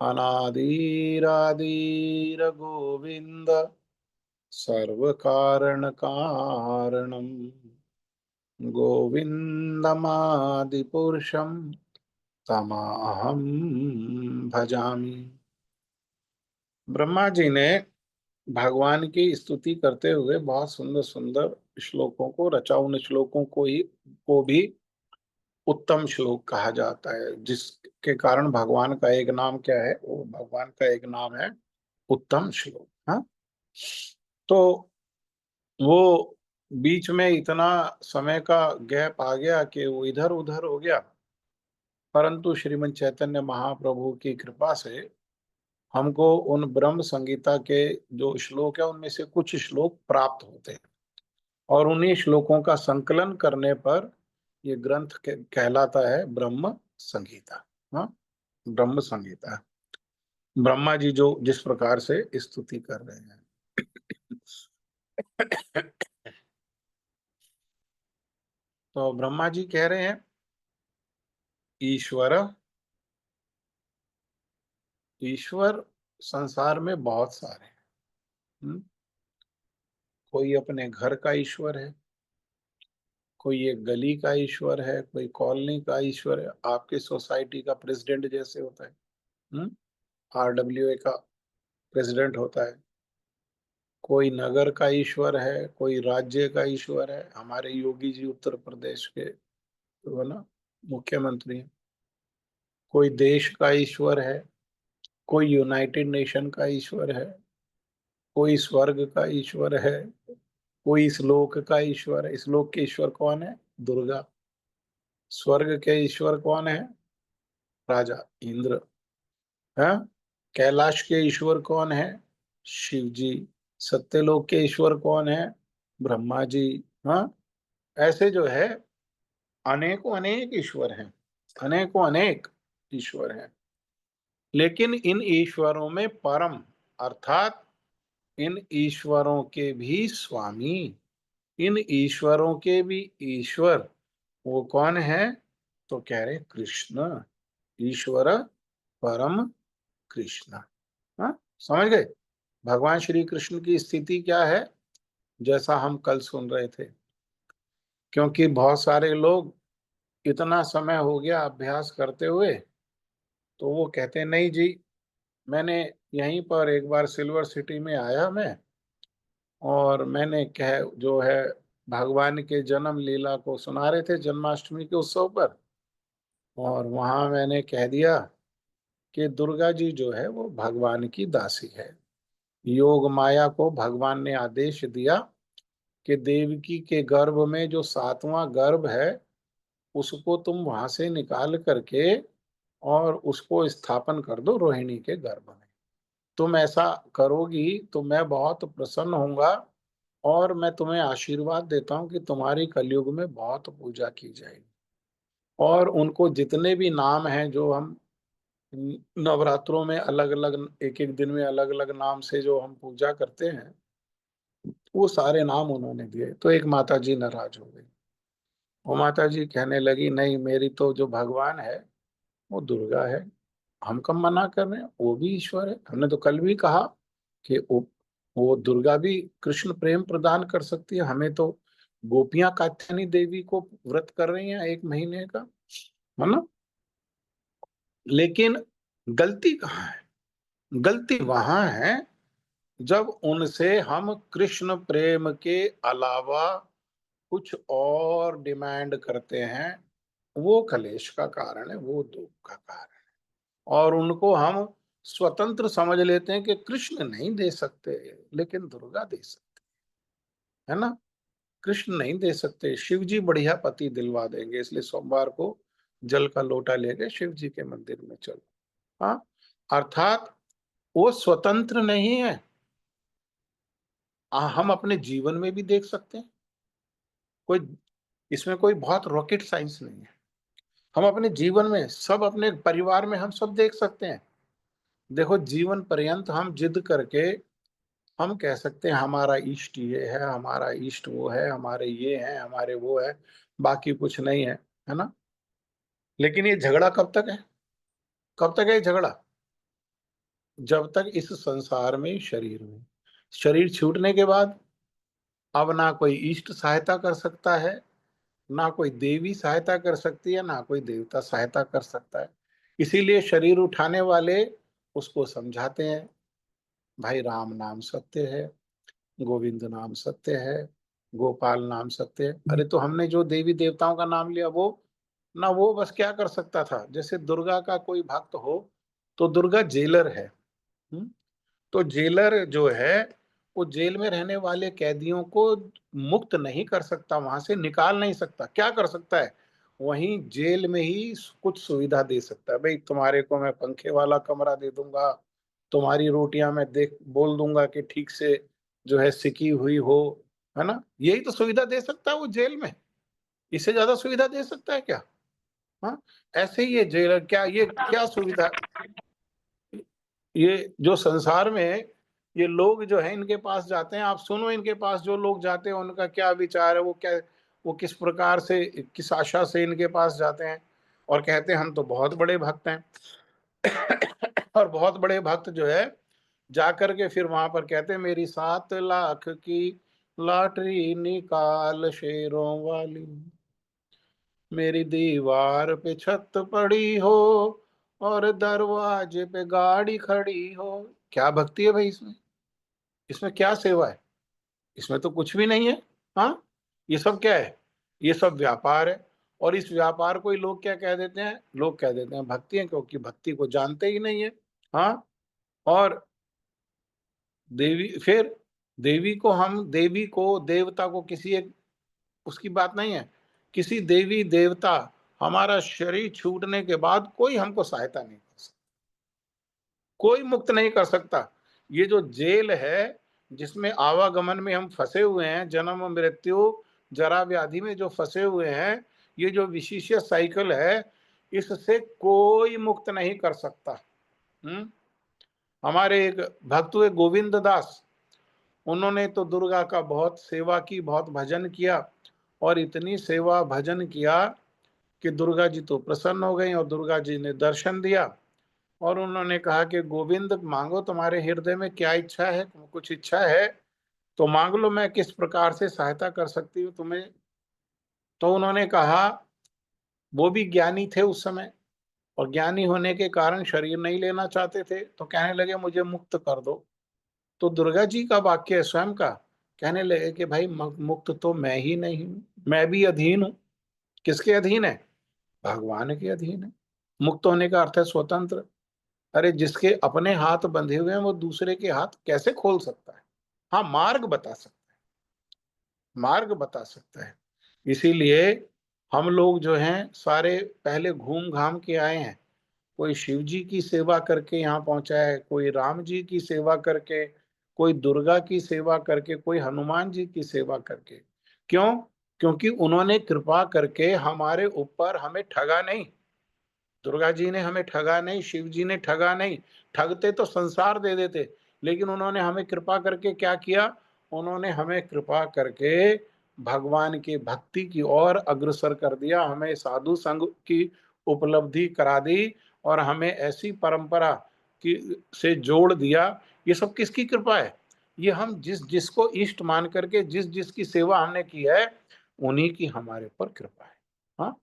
अनादिरादिर गोविंद सर्व कारण कारणम गोविंदमादि पुरुषम तमाहम भजामि। ब्रह्मा जी ने भगवान की स्तुति करते हुए बहुत सुंदर सुंदर श्लोकों को रचा। उन श्लोकों को भी उत्तम श्लोक कहा जाता है, जिसके कारण भगवान का एक नाम क्या है? वो भगवान का एक नाम है उत्तम श्लोक। हाँ, तो वो बीच में इतना समय का गैप आ गया कि वो इधर उधर हो गया, परंतु श्रीमद् चैतन्य महाप्रभु की कृपा से हमको उन ब्रह्म संगीता के जो श्लोक है उनमें से कुछ श्लोक प्राप्त होते हैं, और उन्हीं श्लोकों का संकलन करने पर ये ग्रंथ कहलाता है ब्रह्म संगीता। हाँ, ब्रह्म संगीता। ब्रह्मा जी जो जिस प्रकार से स्तुति कर रहे हैं। तो ब्रह्मा जी कह रहे हैं, ईश्वर, ईश्वर संसार में बहुत सारे हैं। कोई अपने घर का ईश्वर है, कोई एक गली का ईश्वर है, कोई कॉलोनी का ईश्वर है, आपके सोसाइटी का प्रेसिडेंट जैसे होता है, RWA का प्रेसिडेंट होता है। कोई नगर का ईश्वर है, कोई राज्य का ईश्वर है। हमारे योगी जी उत्तर प्रदेश के जो है ना मुख्यमंत्री हैं। कोई देश का ईश्वर है, कोई यूनाइटेड नेशन का ईश्वर है, कोई स्वर्ग का ईश्वर है, कोई श्लोक का ईश्वर है। श्लोक के ईश्वर कौन है? दुर्गा। स्वर्ग के ईश्वर कौन है? राजा इंद्र। है, कैलाश के ईश्वर कौन है? शिव जी। सत्यलोक के ईश्वर कौन है? ब्रह्मा जी। हाँ, ऐसे जो है अनेकों अनेक ईश्वर हैं, अनेकों अनेक ईश्वर हैं। लेकिन इन ईश्वरों में परम, अर्थात इन ईश्वरों के भी स्वामी, इन ईश्वरों के भी ईश्वर, वो कौन है? तो कह रहे कृष्ण। ईश्वर परम कृष्ण। हाँ, समझ गए? भगवान श्री कृष्ण की स्थिति क्या है, जैसा हम कल सुन रहे थे। क्योंकि बहुत सारे लोग, इतना समय हो गया अभ्यास करते हुए, तो वो कहते नहीं जी, मैंने यहीं पर एक बार सिल्वर सिटी में आया मैं, और मैंने कह जो है भगवान के जन्म लीला को सुना रहे थे जन्माष्टमी के उत्सव पर, और वहां मैंने कह दिया कि दुर्गा जी जो है वो भगवान की दासी है। योग माया को भगवान ने आदेश दिया कि देवकी के गर्भ में जो सातवां गर्भ है उसको तुम वहां से निकाल करके और उसको स्थापन कर दो रोहिणी के गर्भ में। तुम ऐसा करोगी तो मैं बहुत प्रसन्न होऊंगा, और मैं तुम्हें आशीर्वाद देता हूँ कि तुम्हारी कलयुग में बहुत पूजा की जाएगी। और उनको जितने भी नाम हैं जो हम नवरात्रों में अलग अलग एक एक दिन में अलग अलग नाम से जो हम पूजा करते हैं, वो सारे नाम उन्होंने दिए। तो एक माता जी नाराज हो गई। वो माता जी कहने लगी, नहीं, मेरी तो जो भगवान है वो दुर्गा है। हम कब मना कर रहे हैं, वो भी ईश्वर है। हमने तो कल भी कहा कि वो दुर्गा भी कृष्ण प्रेम प्रदान कर सकती है। हमें तो गोपियां कात्यायनी देवी को व्रत कर रही हैं 1 महीने का, है ना। लेकिन गलती कहाँ है? गलती वहां है जब उनसे हम कृष्ण प्रेम के अलावा कुछ और डिमांड करते हैं। वो कलेश का कारण है, वो दुख का कारण है। और उनको हम स्वतंत्र समझ लेते हैं कि कृष्ण नहीं दे सकते, लेकिन दुर्गा दे सकते, है ना। कृष्ण नहीं दे सकते, शिव जी बढ़िया पति दिलवा देंगे, इसलिए सोमवार को जल का लोटा लेके शिव जी के मंदिर में चलो। हाँ, अर्थात वो स्वतंत्र नहीं है। हम अपने जीवन में भी देख सकते हैं। कोई इसमें कोई बहुत रॉकेट साइंस नहीं है। हम अपने जीवन में सब, अपने परिवार में हम सब देख सकते हैं। देखो, जीवन पर्यंत हम जिद करके हम कह सकते हैं हमारा इष्ट ये है, हमारा इष्ट वो है, हमारे ये है, हमारे वो है, बाकी कुछ नहीं है ना। लेकिन ये झगड़ा कब तक है? कब तक है ये झगड़ा? जब तक इस संसार में शरीर में, शरीर छूटने के बाद अब ना कोई इष्ट सहायता कर सकता है, ना कोई देवी सहायता कर सकती है, ना कोई देवता सहायता कर सकता है। इसीलिए शरीर उठाने वाले उसको समझाते हैं, भाई राम नाम सत्य है, गोविंद नाम सत्य है, गोपाल नाम सत्य है। अरे तो हमने जो देवी देवताओं का नाम लिया, वो ना, वो बस क्या कर सकता था? जैसे दुर्गा का कोई भक्त हो तो दुर्गा जेलर है। हम्म? तो जेलर जो है वो जेल में रहने वाले कैदियों को मुक्त नहीं कर सकता, वहां से निकाल नहीं सकता। क्या कर सकता है? वहीं जेल में ही कुछ सुविधा दे सकता है। भाई, तुम्हारे को मैं पंखे वाला कमरा दे दूंगा, तुम्हारी रोटियां मैं देख बोल दूंगा कि ठीक से जो है सिकी हुई हो, है ना। यही तो सुविधा दे सकता है वो जेल में। इससे ज्यादा सुविधा दे सकता है क्या? हाँ, ऐसे ही ये जेलर, क्या ये क्या सुविधा? ये जो संसार में ये लोग जो है इनके पास जाते हैं, आप सुनो, इनके पास जो लोग जाते हैं उनका क्या विचार है, वो क्या, वो किस प्रकार से, किस आशा से इनके पास जाते हैं, और कहते हैं हम तो बहुत बड़े भक्त हैं। और बहुत बड़े भक्त जो है जाकर के फिर वहां पर कहते हैं, मेरी 7 लाख की लॉटरी निकाल शेरों वाली, मेरी दीवार पे छत पड़ी हो और दरवाजे पे गाड़ी खड़ी हो। क्या भक्ति है भाई इसमें? इसमें क्या सेवा है? इसमें तो कुछ भी नहीं है। हाँ, ये सब क्या है? ये सब व्यापार है। और इस व्यापार को ही लोग क्या कह देते हैं? लोग कह देते हैं भक्ति है, क्योंकि भक्ति को जानते ही नहीं है। हाँ, और देवी, फिर देवी को, हम देवी को, देवता को, किसी एक उसकी बात नहीं है। किसी देवी देवता हमारा शरीर छूटने के बाद कोई हमको सहायता नहीं कर सकता, कोई मुक्त नहीं कर सकता। ये जो जेल है जिसमें आवागमन में हम फंसे हुए हैं, जन्म मृत्यु जरा व्याधि में जो फंसे हुए हैं, ये जो विशिष्ट साइकिल है, इससे कोई मुक्त नहीं कर सकता। हम्म? हमारे एक भक्त हुए गोविंद दास, उन्होंने तो दुर्गा का बहुत सेवा की, बहुत भजन किया, और इतनी सेवा भजन किया कि दुर्गा जी तो प्रसन्न हो गई, और दुर्गा जी ने दर्शन दिया। और उन्होंने कहा कि गोविंद, मांगो, तुम्हारे हृदय में क्या इच्छा है, कुछ इच्छा है तो मांग लो, मैं किस प्रकार से सहायता कर सकती हूँ तुम्हें। तो उन्होंने कहा, वो भी ज्ञानी थे उस समय, और ज्ञानी होने के कारण शरीर नहीं लेना चाहते थे, तो कहने लगे मुझे मुक्त कर दो। तो दुर्गा जी का वाक्य है स्वयं का, कहने लगे कि भाई मुक्त तो मैं ही नहीं हूं, मैं भी अधीन हूं। किसके अधीन है? भगवान के अधीन है। मुक्त होने का अर्थ है स्वतंत्र। अरे जिसके अपने हाथ बंधे हुए हैं वो दूसरे के हाथ कैसे खोल सकता है? हाँ, मार्ग बता सकता है, मार्ग बता सकता है। इसीलिए हम लोग जो हैं सारे पहले घूम घाम के आए हैं। कोई शिव जी की सेवा करके यहाँ पहुंचा है, कोई राम जी की सेवा करके, कोई दुर्गा की सेवा करके, कोई हनुमान जी की सेवा करके। क्यों? क्योंकि उन्होंने कृपा करके हमारे ऊपर हमें ठगा नहीं। दुर्गा जी ने हमें ठगा नहीं, शिव जी ने ठगा नहीं। ठगते तो संसार दे देते, लेकिन उन्होंने हमें कृपा करके क्या किया? उन्होंने हमें कृपा करके भगवान की भक्ति की ओर अग्रसर कर दिया, हमें साधु संग की उपलब्धि करा दी और हमें ऐसी परंपरा की से जोड़ दिया। ये सब किसकी कृपा है? ये हम जिस जिसको इष्ट मान करके जिस जिसकी सेवा हमने की है, उन्हीं की हमारे ऊपर कृपा है। हाँ,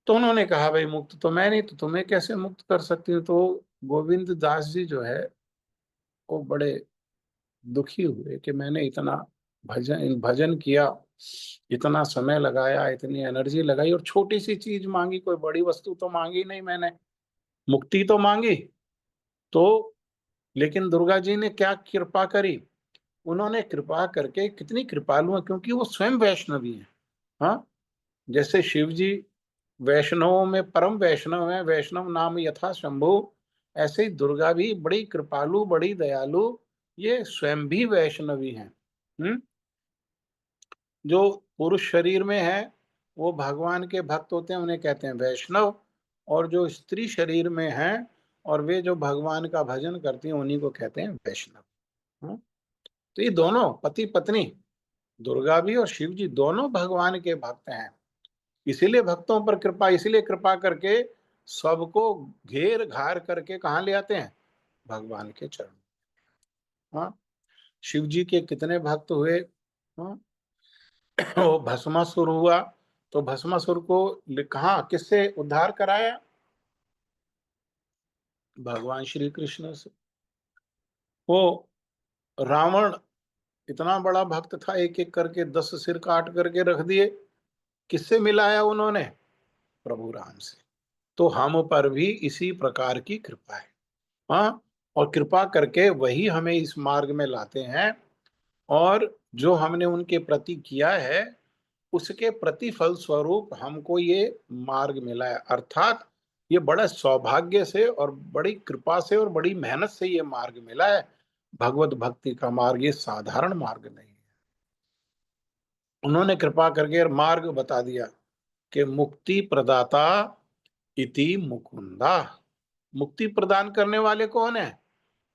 तो उन्होंने कहा भाई मुक्त तो मैं नहीं, तो तुम्हें कैसे मुक्त कर सकती हूँ? तो गोविंद दास जी जो है वो बड़े दुखी हुए कि मैंने इतना भजन भजन किया, इतना समय लगाया, इतनी एनर्जी लगाई और छोटी सी चीज मांगी, कोई बड़ी वस्तु तो मांगी नहीं मैंने, मुक्ति तो मांगी। तो लेकिन दुर्गा जी ने क्या कृपा करी? उन्होंने कृपा करके, कितनी कृपालु है, क्योंकि वो स्वयं वैष्णवी है। हाँ, जैसे शिव जी वैष्णवों में परम वैष्णव है, वैष्णव नाम यथा शंभु, ऐसे ही दुर्गा भी बड़ी कृपालु, बड़ी दयालु, ये स्वयं भी वैष्णवी हैं। जो पुरुष शरीर में है वो भगवान के भक्त होते हैं, उन्हें कहते हैं वैष्णव। और जो स्त्री शरीर में है और वे जो भगवान का भजन करती हैं उन्हीं को कहते हैं वैष्णव। हम्म? तो ये दोनों पति पत्नी, दुर्गा भी और शिव जी, दोनों भगवान के भक्त हैं। इसीलिए भक्तों पर कृपा, इसीलिए कृपा करके सबको घेर घार करके कहाँ ले आते हैं? भगवान के चरण। हाँ, शिव जी के कितने भक्त हुए। हाँ, वो भस्मासुर हुआ, तो भस्मासुर को कहाँ किससे उद्धार कराया? भगवान श्री कृष्ण से। वो रावण इतना बड़ा भक्त था, एक एक करके 10 सिर काट करके रख दिए। किससे मिलाया उन्होंने? प्रभु राम से। तो हम पर भी इसी प्रकार की कृपा है। हाँ, और कृपा करके वही हमें इस मार्ग में लाते हैं। और जो हमने उनके प्रति किया है उसके प्रतिफल स्वरूप हमको ये मार्ग मिला है। अर्थात ये बड़ा सौभाग्य से और बड़ी कृपा से और बड़ी मेहनत से ये मार्ग मिला है। भगवत भक्ति का मार्ग ये साधारण मार्ग नहीं है। उन्होंने कृपा करके मार्ग बता दिया कि मुक्ति प्रदाता इति मुकुंदा। मुक्ति प्रदान करने वाले कौन है?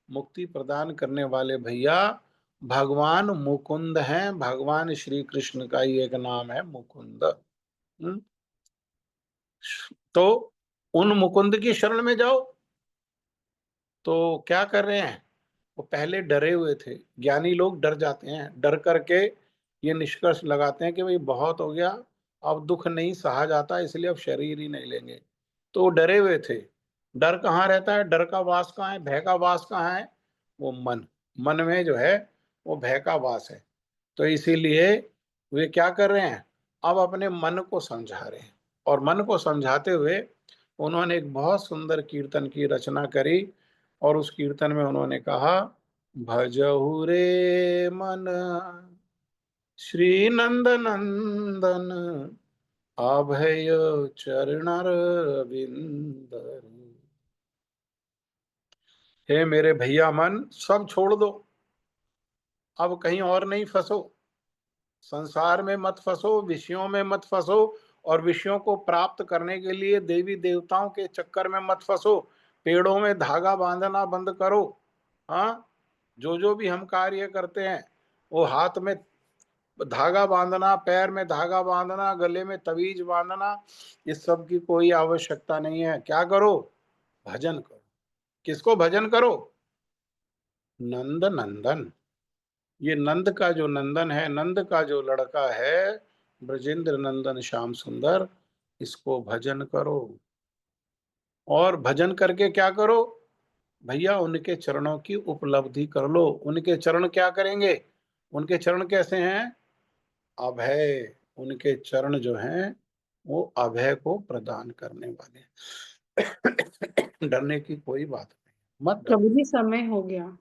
मुक्ति प्रदान करने वाले भैया भगवान मुकुंद हैं। भगवान श्री कृष्ण का ही एक नाम है मुकुंद। हम्म? तो उन मुकुंद की शरण में जाओ। तो क्या कर रहे हैं? वो पहले डरे हुए थे। ज्ञानी लोग डर जाते हैं, डर करके ये निष्कर्ष लगाते हैं कि भाई बहुत हो गया, अब दुख नहीं सहा जाता, इसलिए अब शरीर ही नहीं लेंगे। तो वो डरे हुए थे। डर कहाँ रहता है? डर का वास कहाँ है? भय का वास कहाँ है? वो मन। मन में जो है वो भय का वास है। तो इसीलिए वे क्या कर रहे हैं? अब अपने मन को समझा रहे हैं। और मन को समझाते हुए उन्होंने एक बहुत सुंदर कीर्तन की रचना करी। और उस कीर्तन में उन्होंने कहा, भजहु रे मन श्री नंद नंदन, अभय चरणर विंदर। हे मेरे भैया मन, सब छोड़ दो, अब कहीं और नहीं फंसो, संसार में मत फंसो, विषयों में मत फंसो, और विषयों को प्राप्त करने के लिए देवी देवताओं के चक्कर में मत फंसो। पेड़ों में धागा बांधना बंद करो। हाँ, जो भी हम कार्य करते हैं वो हाथ में धागा बांधना, पैर में धागा बांधना, गले में तवीज बांधना, इस सब की कोई आवश्यकता नहीं है। क्या करो? भजन करो। किसको भजन करो? नंद नंदन। ये नंद का जो नंदन है, नंद का जो लड़का है, ब्रजेंद्र नंदन श्याम सुंदर, इसको भजन करो। और भजन करके क्या करो भैया, उनके चरणों की उपलब्धि कर लो। उनके चरण क्या करेंगे? उनके चरण कैसे हैं? अभय। उनके चरण जो हैं वो अभय को प्रदान करने वाले हैं। डरने की कोई बात नहीं, मत डरो। प्रभु जी समय हो गया।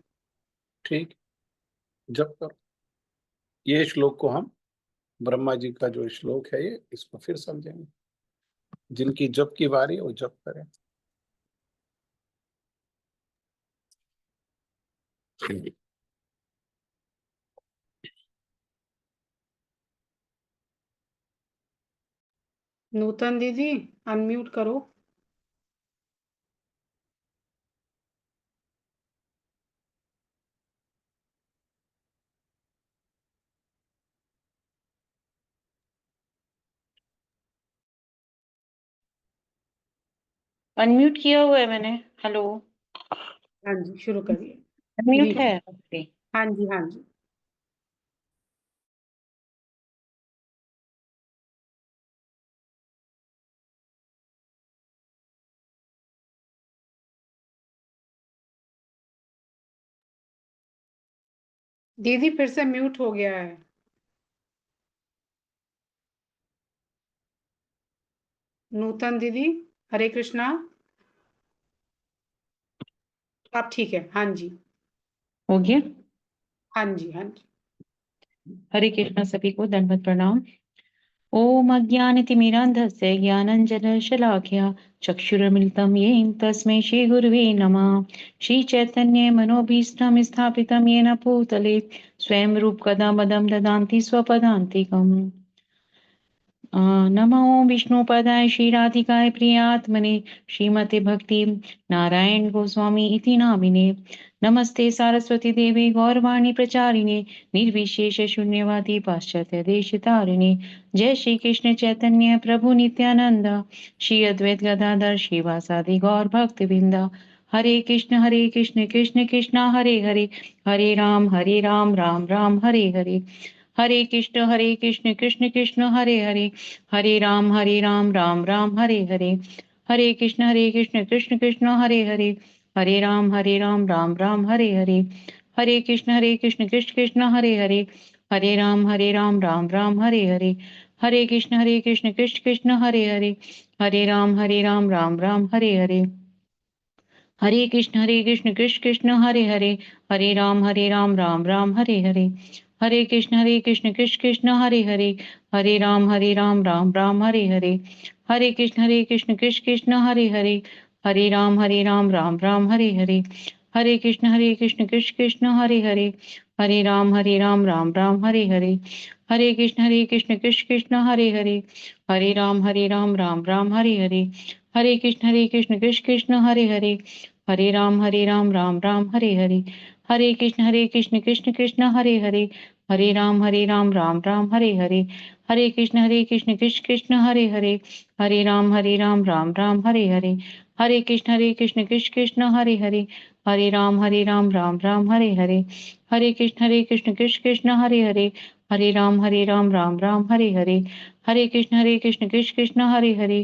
ठीक, जप करो। ये श्लोक को हम, ब्रह्मा जी का जो श्लोक है ये, इसको फिर समझेंगे। जिनकी जप की बारी है वो जप करें। नूतन दीदी अनम्यूट करो। अनम्यूट किया हुआ है मैंने। हेलो। हाँ जी, शुरू करिए। अनम्यूट जी है? ओके। हाँ जी, हाँ जी। दीदी फिर से म्यूट हो गया है। नूतन दीदी, हरे कृष्णा। आप ठीक है? हाँ जी, हो गया। हाँ जी, हाँ जी। हरे कृष्णा सभी को दंडवत प्रणाम। ओम अज्ञानतिमिरान्धस्य ज्ञानञ्जनशलाकया चक्षुरुन्मिलितं येन तस्मै श्रीगुरवे नमः। श्रीचैतन्ये मनोभीष्टं स्थापितं येन भूतले स्वयं रूप कदा मदं ददान्ति स्वपदान्तिकम्। नमो विष्णुपदाय श्रीराधिकाय प्रियात्मने श्रीमते भक्ति नारायण गोस्वामी इति नामिने। नमस्ते सारस्वती देवी गौरवाणी प्रचारिणे निर्विशेष शून्यवादी पाश्चात्य देशतारिणे। जय श्री कृष्ण चैतन्य प्रभु नित्यानंद श्री अद्वैत गदाधर श्रीवासादि गौर भक्त बिंदा। हरे कृष्ण कृष्ण कृष्ण हरे हरे, हरे राम राम राम हरे हरे। हरे कृष्ण कृष्ण कृष्ण हरे हरे, हरे राम राम राम हरे हरे। हरे कृष्ण कृष्ण कृष्ण हरे हरे, हरे राम राम राम हरे हरे। हरे कृष्ण कृष्ण कृष्ण हरे हरे, हरे राम राम राम हरे हरे। हरे कृष्ण कृष्ण कृष्ण हरे हरे, हरे राम राम राम हरे हरे। हरे कृष्ण कृष्ण कृष्ण हरे हरे, हरे राम राम राम हरे हरे। हरे कृष्ण कृष्ण कृष्ण हरे हरे, हरे राम राम राम हरे हरे। हरे कृष्ण कृष्ण कृष्ण हरे हरे, हरे राम राम राम हरे हरे। हरे कृष्ण कृष्ण कृष्ण हरे हरे, हरे राम राम राम हरे हरे। हरे कृष्ण कृष्ण हरे हरे, हरे राम राम राम हरे हरे। हरे कृष्ण कृष्ण हरे हरे, हरे राम राम राम हरे हरे। हरे कृष्ण कृष्ण कृष्ण हरे हरे, हरे राम राम राम हरे हरे। हरे कृष्ण कृष्ण कृष्ण हरे हरे, हरे राम राम राम हरे हरे। हरे कृष्ण कृष्ण कृष्ण हरे हरे, हरे राम राम राम हरे हरे। हरे कृष्ण कृष्ण हरे हरे, हरे राम राम राम हरे हरे। हरे कृष्ण कृष्ण हरे हरे,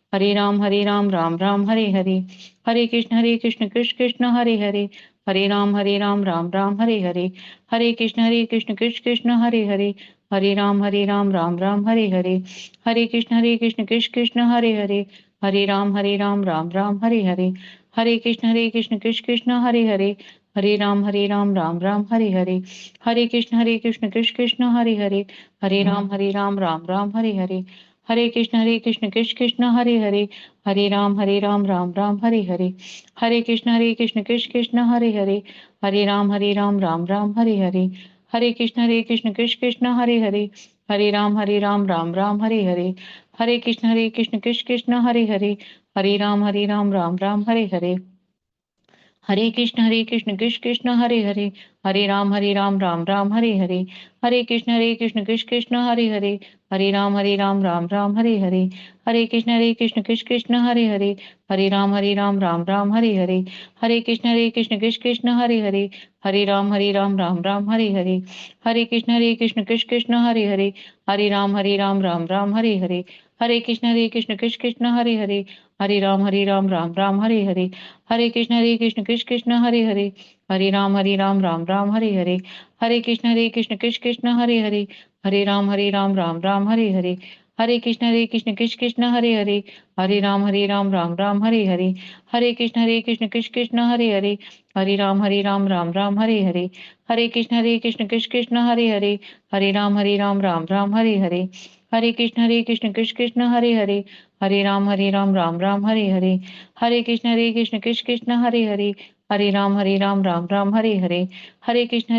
हरे राम राम राम हरे हरे। हरे कृष्ण कृष्ण हरे हरे, हरे राम राम राम हरे हरे। हरे कृष्ण कृष्ण हरे हरे, हरे राम राम राम हरे हरे। हरे कृष्ण कृष्ण हरे हरे, हरे राम राम राम हरे हरे। हरे कृष्ण कृष्ण हरे हरे, हरे राम राम राम हरे हरे। हरे कृष्ण कृष्ण हरे हरे, हरे राम राम राम हरे हरे। हरे कृष्ण कृष्ण हरे हरे, हरे राम राम राम हरे हरे। हरे कृष्ण कृष्ण हरे हरे, हरे राम राम राम हरे हरे। हरे कृष्ण कृष्ण हरे हरे, हरे राम राम राम हरे हरे। हरे कृष्ण कृष्ण हरे हरे, हरे राम राम राम हरे हरे। हरे कृष्ण कृष्ण हरे हरे, हरे राम राम राम हरे हरे। हरे कृष्ण कृष्ण कृष्ण हरे हरे, हरे राम राम राम हरे हरे, हरे कृष्ण कृष्ण हरे राम राम हरे हरे, हरे कृष्ण कृष्ण हरे राम राम हरे हरे, हरे कृष्ण कृष्ण हरे राम राम हरे हरे, हरे कृष्ण कृष्ण हरे राम राम हरे हरे, हरे कृष्ण कृष्ण हरे राम राम हरे हरे, हरे कृष्ण कृष्ण हरे राम राम हरे हरे, हरे कृष्ण कृष्ण हरे राम राम हरे हरे, हरे कृष्ण कृष्ण हरे राम राम हरे हरे, हरे कृष्ण कृष्ण हरे राम राम हरे हरे, हरे कृष्ण कृष्ण हरे राम राम हरे हरे, हरे कृष्ण कृष्ण हरे राम राम हरे हरे, हरे कृष्ण कृष्ण हरे राम राम हरे हरे, हरे कृष्ण